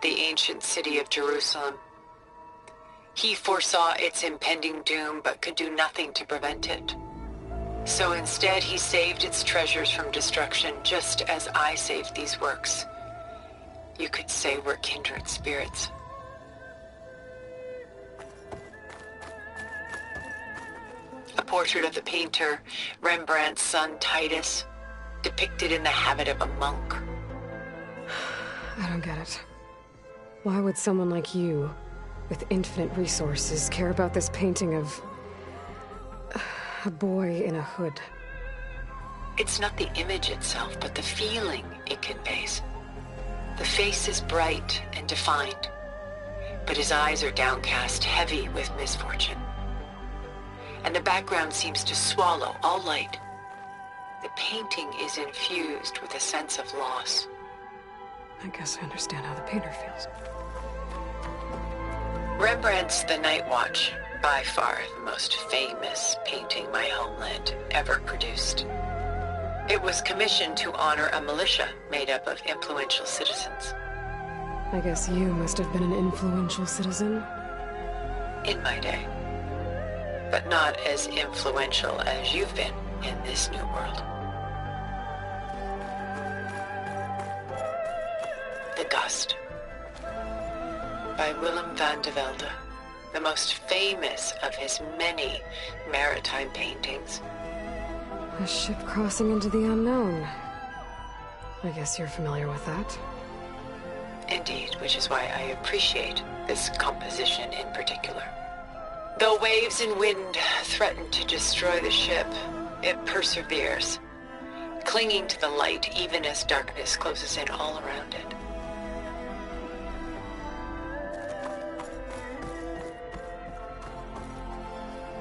The ancient city of Jerusalem. He foresaw its impending doom, but could do nothing to prevent it. So instead, he saved its treasures from destruction, just as I saved these works. You could say we're kindred spirits. A portrait of the painter, Rembrandt's son Titus, depicted in the habit of a monk. I don't get it. Why would someone like you, with infinite resources, care about this painting of a boy in a hood? It's not the image itself, but the feeling it conveys. The face is bright and defined, but his eyes are downcast, heavy with misfortune. And the background seems to swallow all light. The painting is infused with a sense of loss. I guess I understand how the painter feels. Rembrandt's The Night Watch, by far the most famous painting my homeland ever produced. It was commissioned to honor a militia made up of influential citizens. I guess you must have been an influential citizen? In my day. But not as influential as you've been in this new world. The Gust, by Willem van de Velde, the most famous of his many maritime paintings. A ship crossing into the unknown. I guess you're familiar with that. Indeed, which is why I appreciate this composition in particular. Though waves and wind threaten to destroy the ship, it perseveres, clinging to the light even as darkness closes in all around it.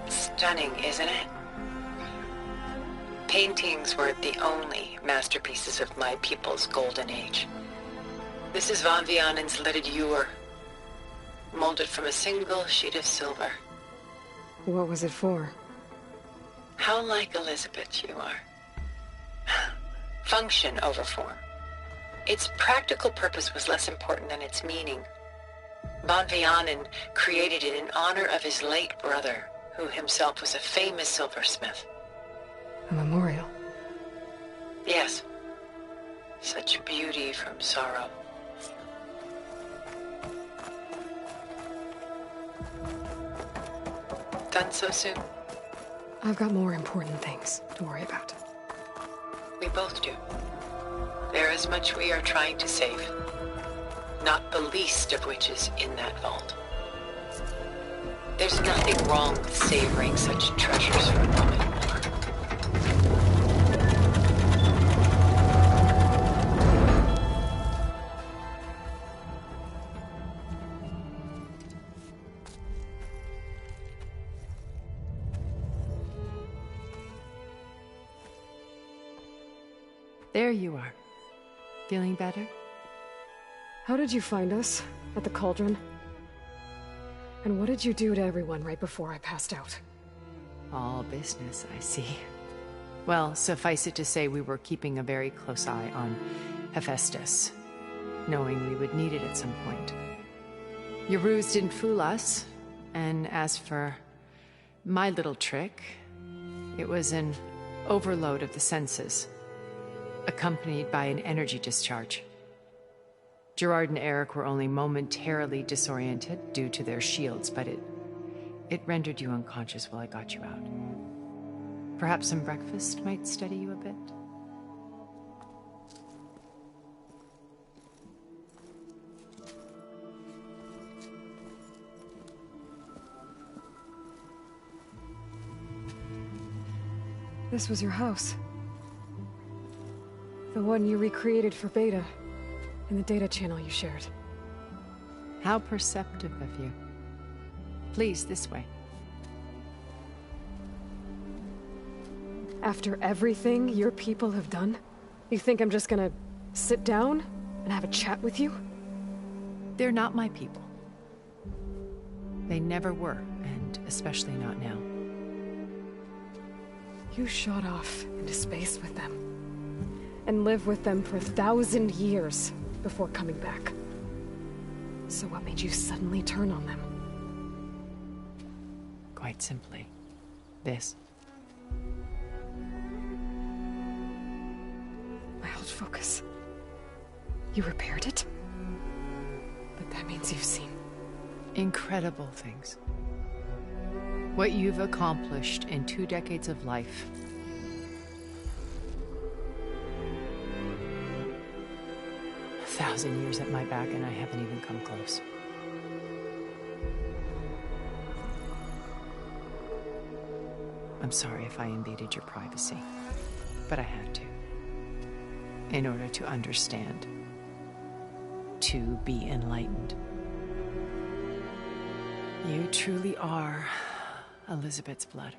Stunning, isn't it? Paintings weren't the only masterpieces of my people's golden age. This is Van Vianen's Leaded Ewer, molded from a single sheet of silver. What was it for? How like Elizabeth you are. Function over form. Its practical purpose was less important than its meaning. Van Vianen created it in honor of his late brother, who himself was a famous silversmith. A memorial? Yes. Such beauty from sorrow. Done so soon? I've got more important things to worry about. We both do. There is much we are trying to save. Not the least of which is in that vault. There's nothing wrong with savoring such treasures for a moment more. There you are. Feeling better? How did you find us? At the cauldron? And what did you do to everyone right before I passed out? All business, I see. Well, suffice it to say we were keeping a very close eye on Hephaestus, knowing we would need it at some point. Your ruse didn't fool us, and as for my little trick, it was an overload of the senses, accompanied by an energy discharge. Gerard and Eric were only momentarily disoriented due to their shields, but it rendered you unconscious while I got you out. Perhaps some breakfast might steady you a bit? This was your house. The one you recreated for Beta, in the data channel you shared. How perceptive of you. Please, this way. After everything your people have done, you think I'm just gonna sit down and have a chat with you? They're not my people. They never were, and especially not now. You shot off into space with them, and lived with them for 1,000 years before coming back. So what made you suddenly turn on them? Quite simply, this. My old focus. You repaired it? But that means you've seen... incredible things. What you've accomplished in 2 decades of life. A 1,000 years at my back and I haven't even come close. I'm sorry if I invaded your privacy, but I had to. In order to understand. To be enlightened. You truly are Elizabeth's blood.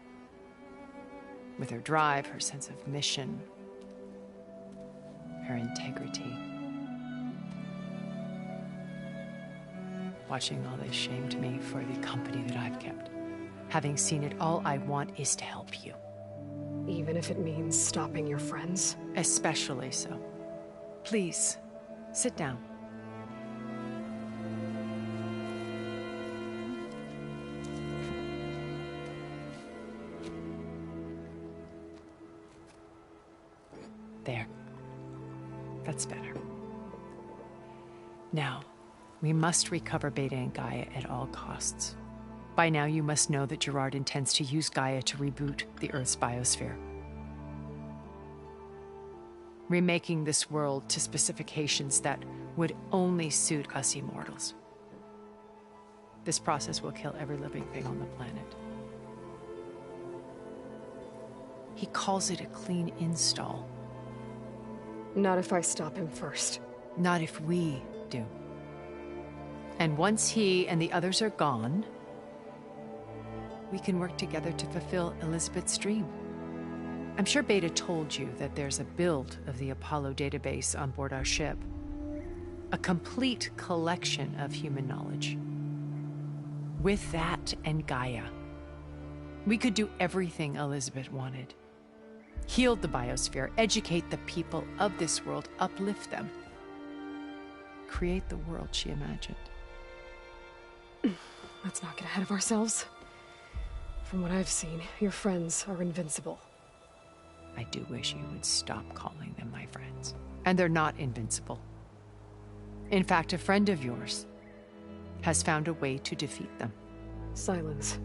With her drive, her sense of mission, her integrity. Watching all this shamed me for the company that I've kept. Having seen it, all I want is to help you. Even if it means stopping your friends? Especially so. Please, sit down. There. That's better. Now, we must recover Beta and Gaia at all costs. By now, you must know that Gerard intends to use Gaia to reboot the Earth's biosphere. Remaking this world to specifications that would only suit us immortals. This process will kill every living thing on the planet. He calls it a clean install. Not if I stop him first. Not if we do. And once he and the others are gone, we can work together to fulfill Elizabeth's dream. I'm sure Beta told you that there's a build of the Apollo database on board our ship. A complete collection of human knowledge. With that and Gaia, we could do everything Elizabeth wanted. Heal the biosphere, educate the people of this world, uplift them. Create the world she imagined. Let's not get ahead of ourselves. From what I've seen, your friends are invincible. I do wish you would stop calling them my friends. And they're not invincible. In fact, a friend of yours has found a way to defeat them. Silence.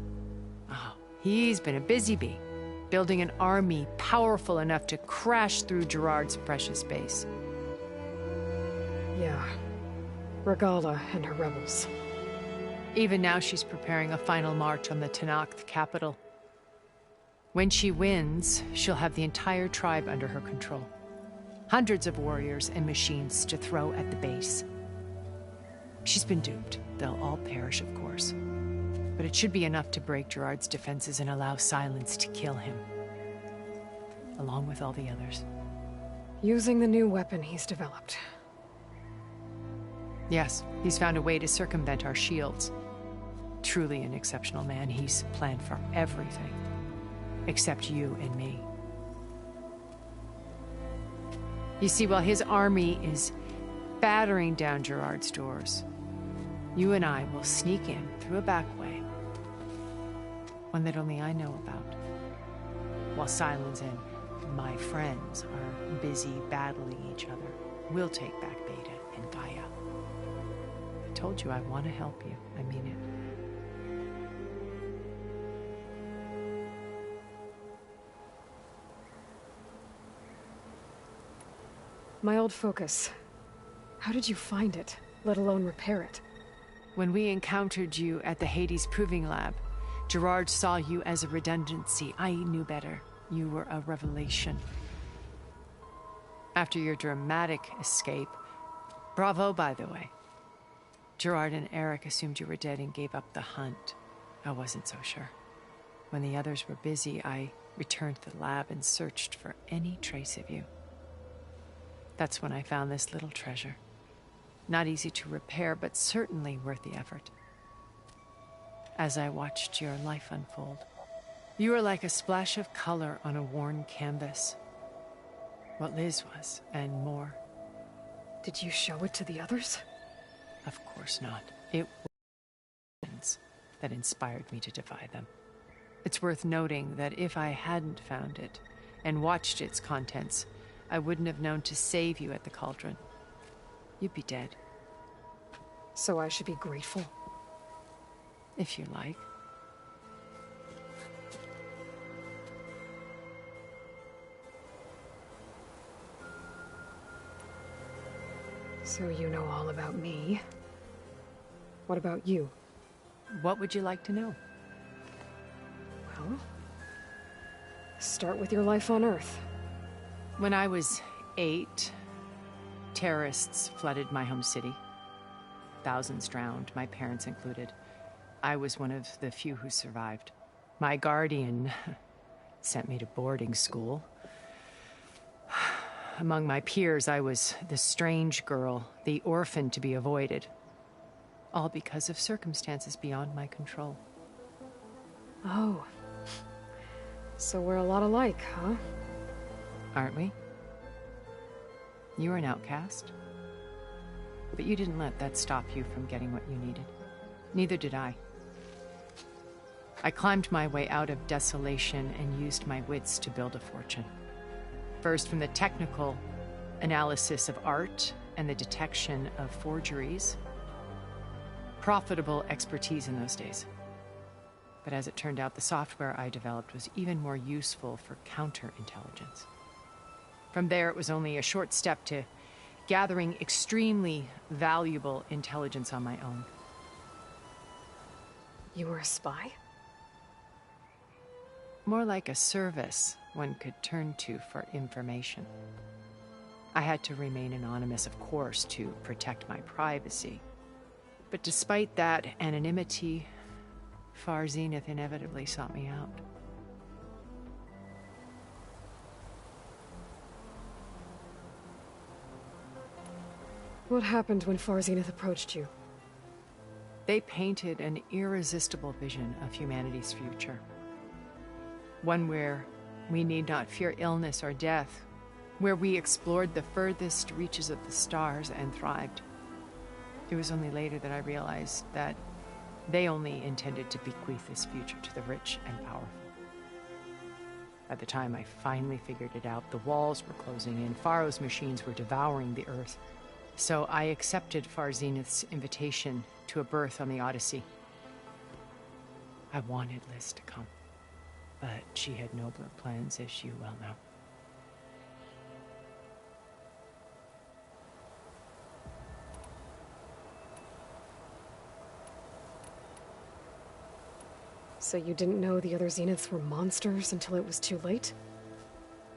Oh, he's been a busy bee, building an army powerful enough to crash through Gerard's precious base. Yeah. Regala and her rebels. Even now she's preparing a final march on the Tenakth capital. When she wins, she'll have the entire tribe under her control. Hundreds of warriors and machines to throw at the base. She's been duped. They'll all perish, of course. But it should be enough to break Gerard's defenses and allow Silence to kill him. Along with all the others. Using the new weapon he's developed. Yes, he's found a way to circumvent our shields. Truly an exceptional man. He's planned for everything. except you and me. You see, while his army is battering down Gerard's doors, you and I will sneak in through a back way, one that only I know about, while Silence and my friends are busy battling each other. We'll take back Beta and Gaia. I told you I want to help you. I mean it. My old focus. How did you find it, let alone repair it? When we encountered you at the Hades Proving Lab, Gerard saw you as a redundancy. I knew better. You were a revelation. After your dramatic escape, bravo, by the way, Gerard and Eric assumed you were dead and gave up the hunt. I wasn't so sure. When the others were busy, I returned to the lab and searched for any trace of you. That's when I found this little treasure. Not easy to repair, but certainly worth the effort. As I watched your life unfold, you were like a splash of color on a worn canvas. What Liz was, and more. Did you show it to the others? Of course not. It was that inspired me to defy them. It's worth noting that if I hadn't found it and watched its contents, I wouldn't have known to save you at the cauldron. You'd be dead. So I should be grateful? If you like. So you know all about me. What about you? What would you like to know? Well, start with your life on Earth. When I was 8, terrorists flooded my home city. Thousands drowned, my parents included. I was one of the few who survived. My guardian sent me to boarding school. Among my peers, I was the strange girl, the orphan to be avoided. All because of circumstances beyond my control. Oh. So we're a lot alike, huh? Aren't we? You were an outcast. But you didn't let that stop you from getting what you needed. Neither did I. I climbed my way out of desolation and used my wits to build a fortune. First, from the technical analysis of art and the detection of forgeries. Profitable expertise in those days. But as it turned out, the software I developed was even more useful for counterintelligence. From there, it was only a short step to gathering extremely valuable intelligence on my own. You were a spy? More like a service one could turn to for information. I had to remain anonymous, of course, to protect my privacy. But despite that anonymity, Far Zenith inevitably sought me out. What happened when Far Zenith approached you? They painted an irresistible vision of humanity's future. One where we need not fear illness or death, where we explored the furthest reaches of the stars and thrived. It was only later that I realized that they only intended to bequeath this future to the rich and powerful. At the time I finally figured it out, the walls were closing in, Pharaoh's machines were devouring the Earth. So I accepted Far Zenith's invitation to a berth on the Odyssey. I wanted Liz to come, but she had nobler plans, as you well know. So you didn't know the other Zeniths were monsters until it was too late?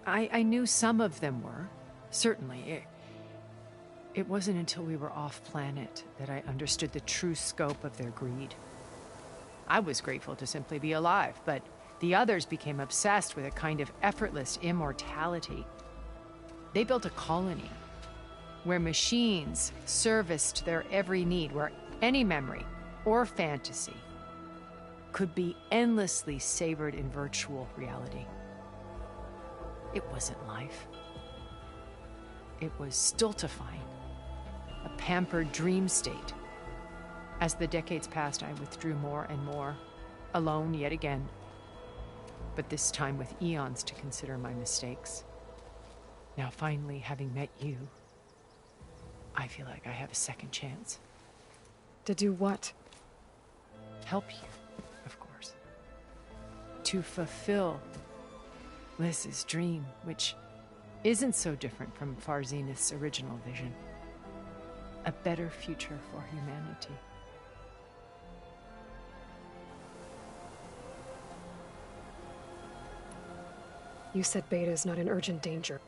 I knew some of them were, certainly. It wasn't until we were off-planet that I understood the true scope of their greed. I was grateful to simply be alive, but the others became obsessed with a kind of effortless immortality. They built a colony where machines serviced their every need, where any memory or fantasy could be endlessly savored in virtual reality. It wasn't life. It was stultifying, a pampered dream state. As the decades passed, I withdrew more and more, alone yet again, but this time with eons to consider my mistakes. Now finally, having met you, I feel like I have a second chance. To do what? Help you, of course. To fulfill Liz's dream, which isn't so different from Far Zenith's original vision. A better future for humanity. You said Beta is not in urgent danger.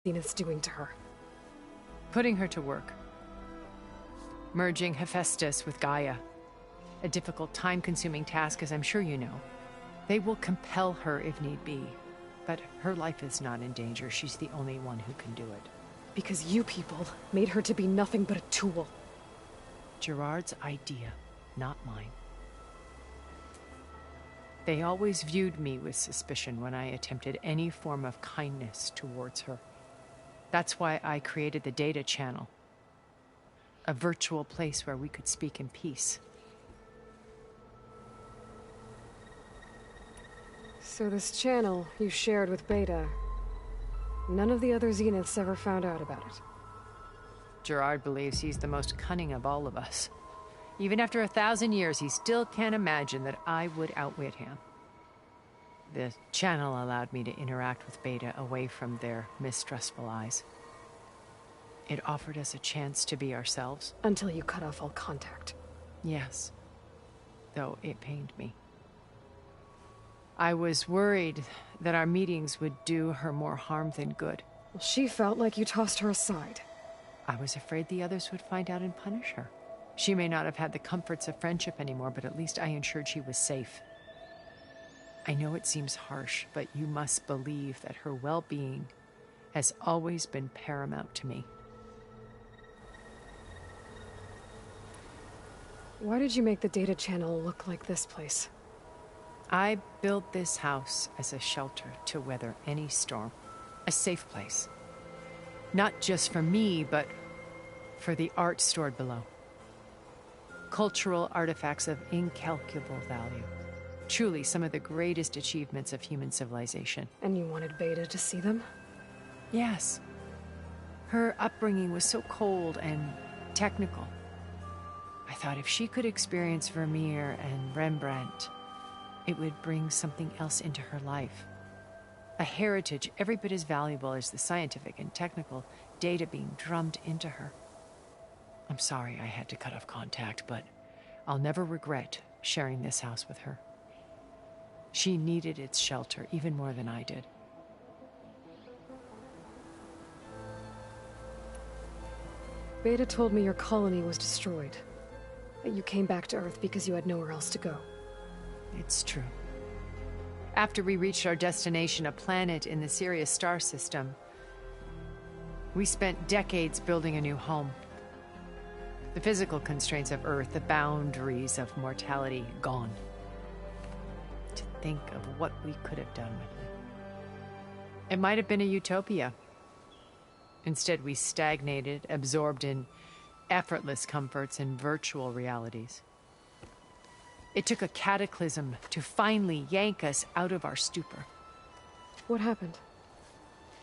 Zenith's doing to her. Putting her to work. Merging Hephaestus with Gaia. A difficult, time-consuming task, as I'm sure you know. They will compel her if need be. But her life is not in danger. She's the only one who can do it. Because you people made her to be nothing but a tool. Gerard's idea, not mine. They always viewed me with suspicion when I attempted any form of kindness towards her. That's why I created the data channel. A virtual place where we could speak in peace. So this channel you shared with Beta, none of the other Zeniths ever found out about it. Gerard believes he's the most cunning of all of us. Even after 1,000 years, he still can't imagine that I would outwit him. The channel allowed me to interact with Beta away from their mistrustful eyes. It offered us a chance to be ourselves. Until you cut off all contact. Yes. Though it pained me. I was worried that our meetings would do her more harm than good. Well, she felt like you tossed her aside. I was afraid the others would find out and punish her. She may not have had the comforts of friendship anymore, but at least I ensured she was safe. I know it seems harsh, but you must believe that her well-being has always been paramount to me. Why did you make the data channel look like this place? I built this house as a shelter to weather any storm. A safe place. Not just for me, but for the art stored below. Cultural artifacts of incalculable value. Truly some of the greatest achievements of human civilization. And you wanted Beta to see them? Yes. Her upbringing was so cold and technical. I thought if she could experience Vermeer and Rembrandt, it would bring something else into her life. A heritage every bit as valuable as the scientific and technical data being drummed into her. I'm sorry I had to cut off contact, but I'll never regret sharing this house with her. She needed its shelter even more than I did. Beta told me your colony was destroyed. That you came back to Earth because you had nowhere else to go. It's true. After we reached our destination, a planet in the Sirius star system, we spent decades building a new home. The physical constraints of Earth, the boundaries of mortality, gone. To think of what we could have done with it. It might have been a utopia. Instead, we stagnated, absorbed in effortless comforts and virtual realities. It took a cataclysm to finally yank us out of our stupor. What happened?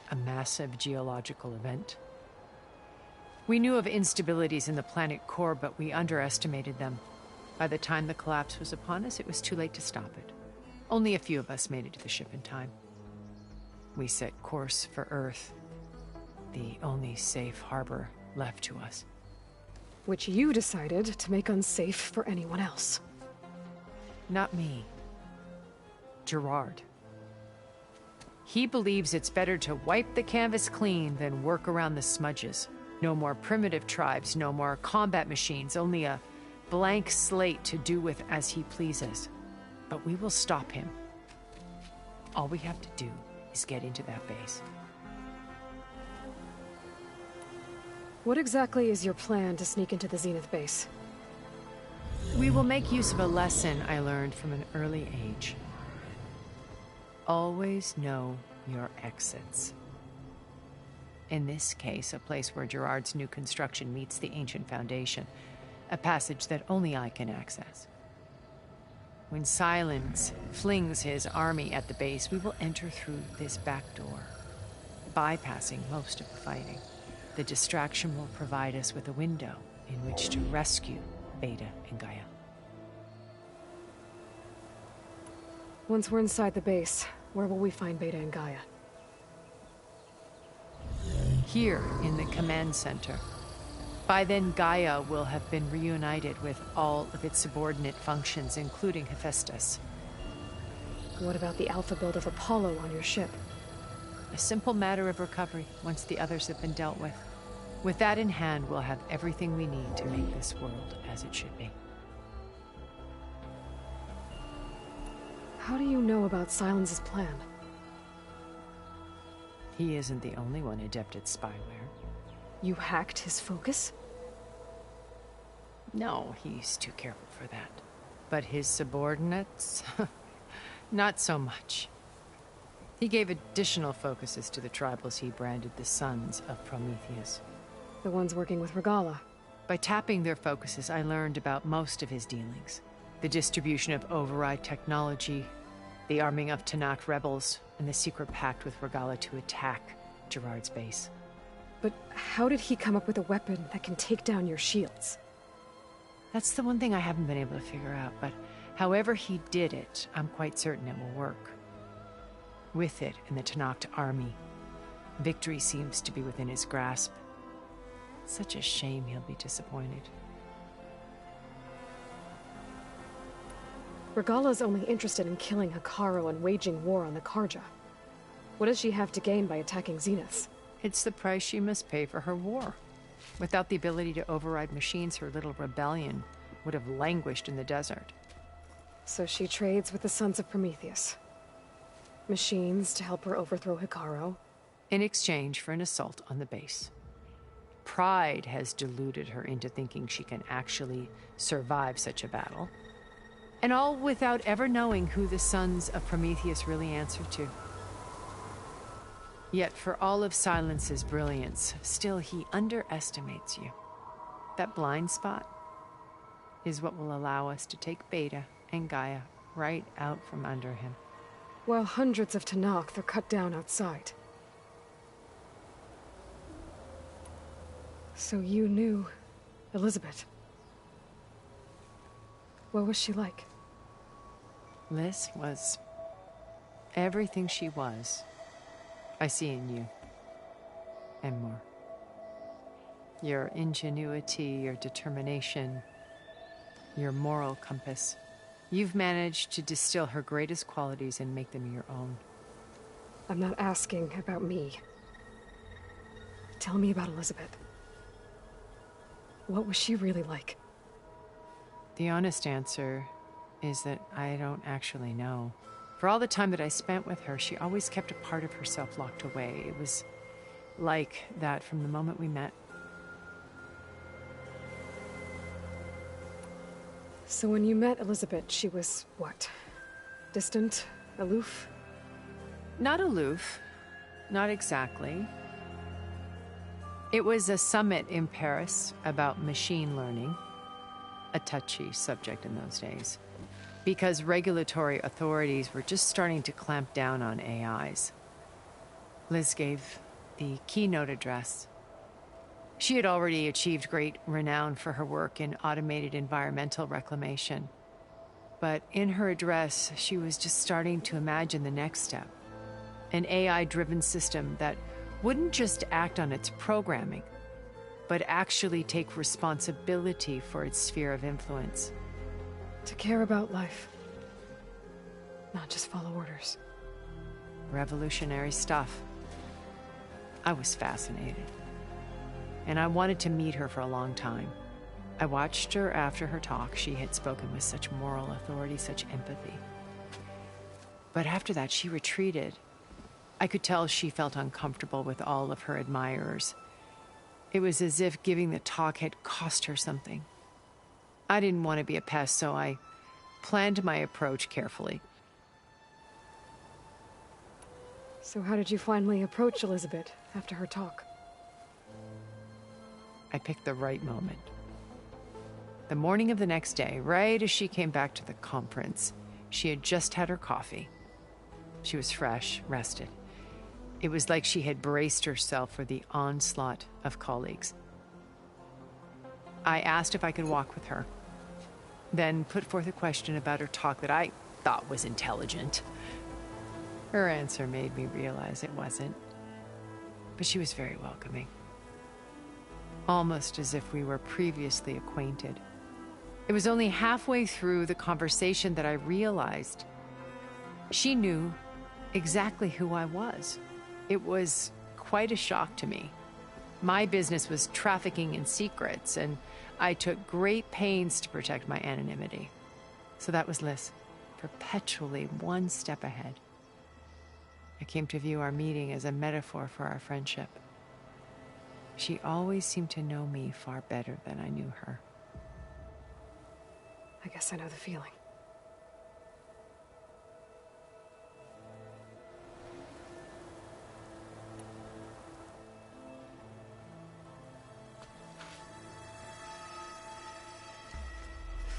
A massive geological event. We knew of instabilities in the planet core, but we underestimated them. By the time the collapse was upon us, it was too late to stop it. Only a few of us made it to the ship in time. We set course for Earth, the only safe harbor left to us. Which you decided to make unsafe for anyone else. Not me. Gerard. He believes it's better to wipe the canvas clean than work around the smudges. No more primitive tribes, no more combat machines, only a blank slate to do with as he pleases. But we will stop him. All we have to do is get into that base. What exactly is your plan to sneak into the Zenith base? We will make use of a lesson I learned from an early age. Always know your exits. In this case, a place where Gerard's new construction meets the ancient foundation, a passage that only I can access. When Silence flings his army at the base, we will enter through this back door, bypassing most of the fighting. The distraction will provide us with a window in which to rescue Beta and Gaia. Once we're inside the base, where will we find Beta and Gaia? Here in the command center. By then, Gaia will have been reunited with all of its subordinate functions, including Hephaestus. What about the alpha build of Apollo on your ship? A simple matter of recovery once the others have been dealt with. With that in hand, we'll have everything we need to make this world as it should be. How do you know about Silence's plan? He isn't the only one adept at spyware. You hacked his focus? No, he's too careful for that. But his subordinates? Not so much. He gave additional focuses to the tribals he branded the Sons of Prometheus. The ones working with Regala. By tapping their focuses, I learned about most of his dealings. The distribution of override technology, the arming of Tanakh rebels, and the secret pact with Regala to attack Gerard's base. But how did he come up with a weapon that can take down your shields? That's the one thing I haven't been able to figure out, but however he did it, I'm quite certain it will work. With it and the Tanakh army, victory seems to be within his grasp. Such a shame he'll be disappointed. Regala's only interested in killing Hekarro and waging war on the Karja. What does she have to gain by attacking Zenith? It's the price she must pay for her war. Without the ability to override machines, her little rebellion would have languished in the desert. So she trades with the Sons of Prometheus. Machines to help her overthrow Hekarro. In exchange for an assault on the base. Pride has deluded her into thinking she can actually survive such a battle. And all without ever knowing who the Sons of Prometheus really answer to. Yet for all of Silence's brilliance, still he underestimates you. That blind spot is what will allow us to take Beta and Gaia right out from under him. While hundreds of Tanakh are cut down outside. So you knew Elizabeth. What was she like? Liz was everything she was. I see in you. And more. Your ingenuity, your determination, your moral compass. You've managed to distill her greatest qualities and make them your own. I'm not asking about me. Tell me about Elizabeth. What was she really like? The honest answer is that I don't actually know. For all the time that I spent with her, she always kept a part of herself locked away. It was like that from the moment we met. So when you met Elizabeth, she was what? Distant? Aloof? Not aloof. Not exactly. It was a summit in Paris about machine learning. A touchy subject in those days. Because regulatory authorities were just starting to clamp down on AIs. Liz gave the keynote address. She had already achieved great renown for her work in automated environmental reclamation. But in her address, she was just starting to imagine the next step. An AI-driven system that wouldn't just act on its programming, but actually take responsibility for its sphere of influence. To care about life. Not just follow orders. Revolutionary stuff. I was fascinated. And I wanted to meet her for a long time. I watched her after her talk. She had spoken with such moral authority, such empathy. But after that, she retreated. I could tell she felt uncomfortable with all of her admirers. It was as if giving the talk had cost her something. I didn't want to be a pest, so I planned my approach carefully. So how did you finally approach Elizabeth after her talk? I picked the right moment. The morning of the next day, right as she came back to the conference, she had just had her coffee. She was fresh, rested. It was like she had braced herself for the onslaught of colleagues. I asked if I could walk with her, then put forth a question about her talk that I thought was intelligent. Her answer made me realize it wasn't, but she was very welcoming. Almost as if we were previously acquainted. It was only halfway through the conversation that I realized she knew exactly who I was. It was quite a shock to me. My business was trafficking in secrets, and I took great pains to protect my anonymity. So that was Liz, perpetually one step ahead. I came to view our meeting as a metaphor for our friendship. She always seemed to know me far better than I knew her. I guess I know the feeling.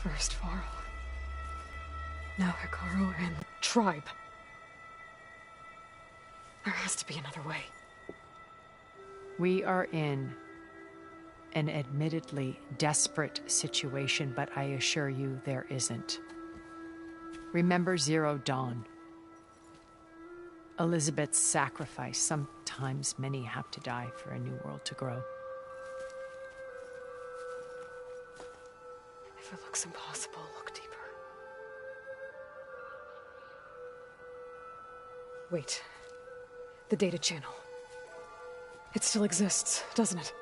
First Varl. Now Hikaru and Tribe. There has to be another way. We are in an admittedly desperate situation, but I assure you there isn't. Remember Zero Dawn. Elizabeth's sacrifice. Sometimes many have to die for a new world to grow. If it looks impossible, look deeper. Wait. The data channel. It still exists, doesn't it?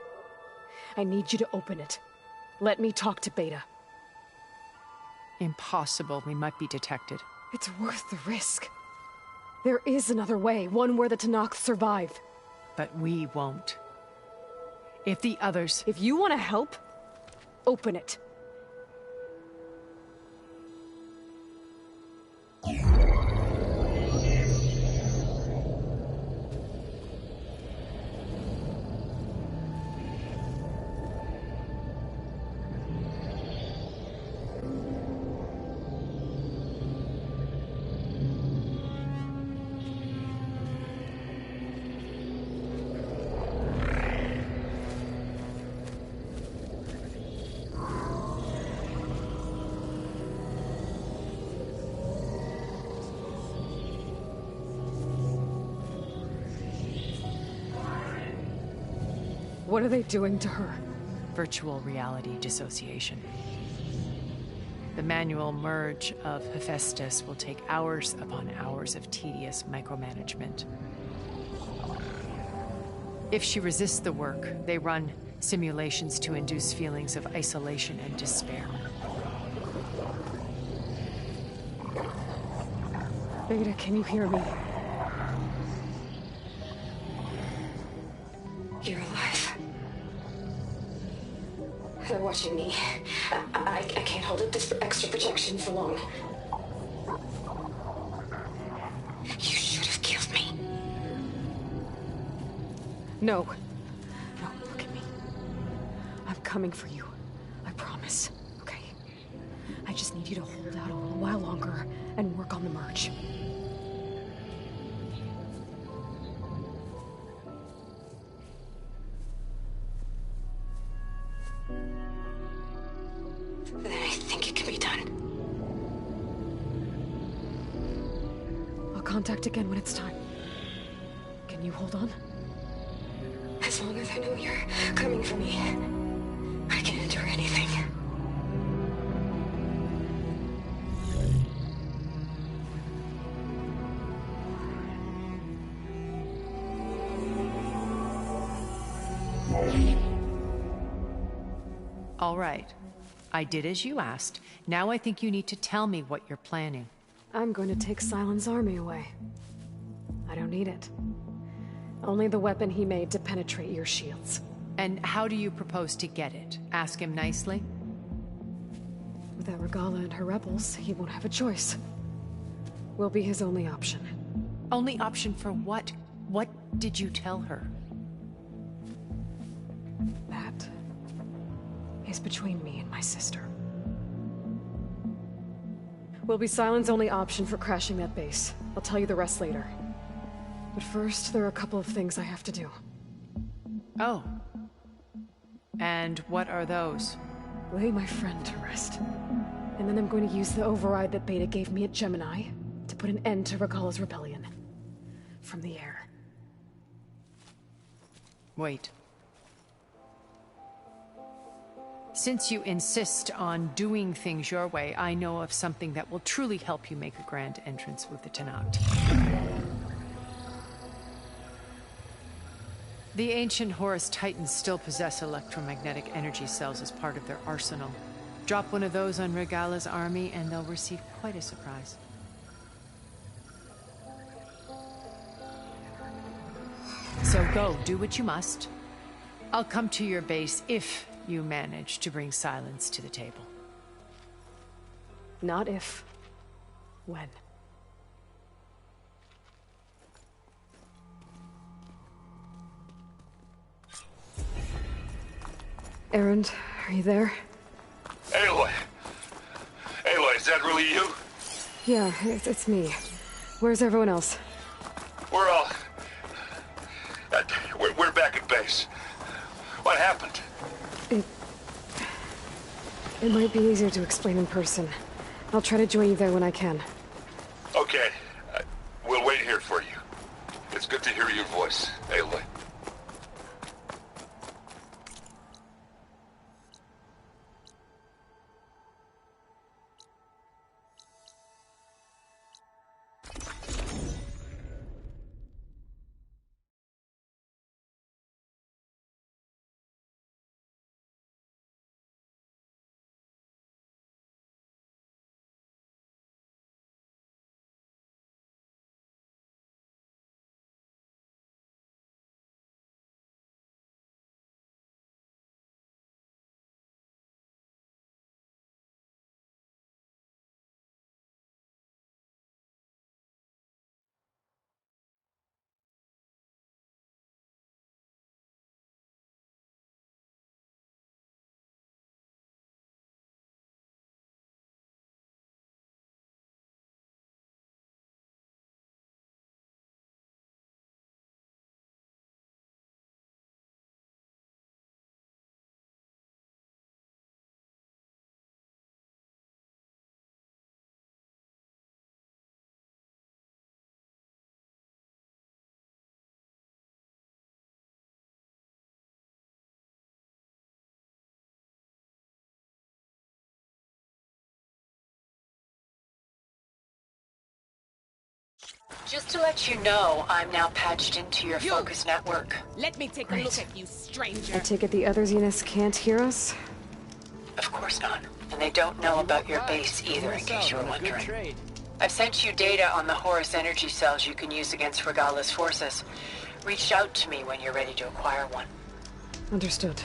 I need you to open it. Let me talk to Beta. Impossible. We might be detected. It's worth the risk. There is another way, one where the Tenakth survive. But we won't. If the others... If you want to help, open it. What are they doing to her? Virtual reality dissociation. The manual merge of Hephaestus will take hours upon hours of tedious micromanagement. If she resists the work, they run simulations to induce feelings of isolation and despair. Beta, can you hear me? You're alive. They're watching me. I can't hold up this extra projection for long. You should have killed me. No. No, look at me. I'm coming for you. I promise. Okay? I just need you to hold out a little while longer and work on the merge. Then I think it can be done. I'll contact again when it's time. Can you hold on? As long as I know you're coming for me, I can endure anything. All right. I did as you asked. Now I think you need to tell me what you're planning. I'm going to take Sylens' army away. I don't need it. Only the weapon he made to penetrate your shields. And how do you propose to get it? Ask him nicely? Without Regala and her rebels, he won't have a choice. We'll be his only option. Only option for what? What did you tell her? That is between me and my sister. Will be Sylens' only option for crashing that base. I'll tell you the rest later. But first, there are a couple of things I have to do. Oh. And what are those? Lay my friend to rest. And then I'm going to use the override that Beta gave me at Gemini to put an end to Regala's rebellion. From the air. Wait. Since you insist on doing things your way, I know of something that will truly help you make a grand entrance with the Tenakth. The ancient Horus Titans still possess electromagnetic energy cells as part of their arsenal. Drop one of those on Regala's army and they'll receive quite a surprise. So go, do what you must. I'll come to your base if you manage to bring Sylens to the table. Not if. When. Erend, are you there? Aloy! Aloy, is that really you? Yeah, it's me. Where's everyone else? We're all... We're back at base. What happened? It might be easier to explain in person. I'll try to join you there when I can. Okay. We'll wait here for you. It's good to hear your voice, Aloy. Just to let you know, I'm now patched into your focus network. Let me take a look at you, stranger. I take it the other Zeniths can't hear us? Of course not. And they don't know about your base either, in case you were wondering. I've sent you data on the Horus energy cells you can use against Regala's forces. Reach out to me when you're ready to acquire one. Understood.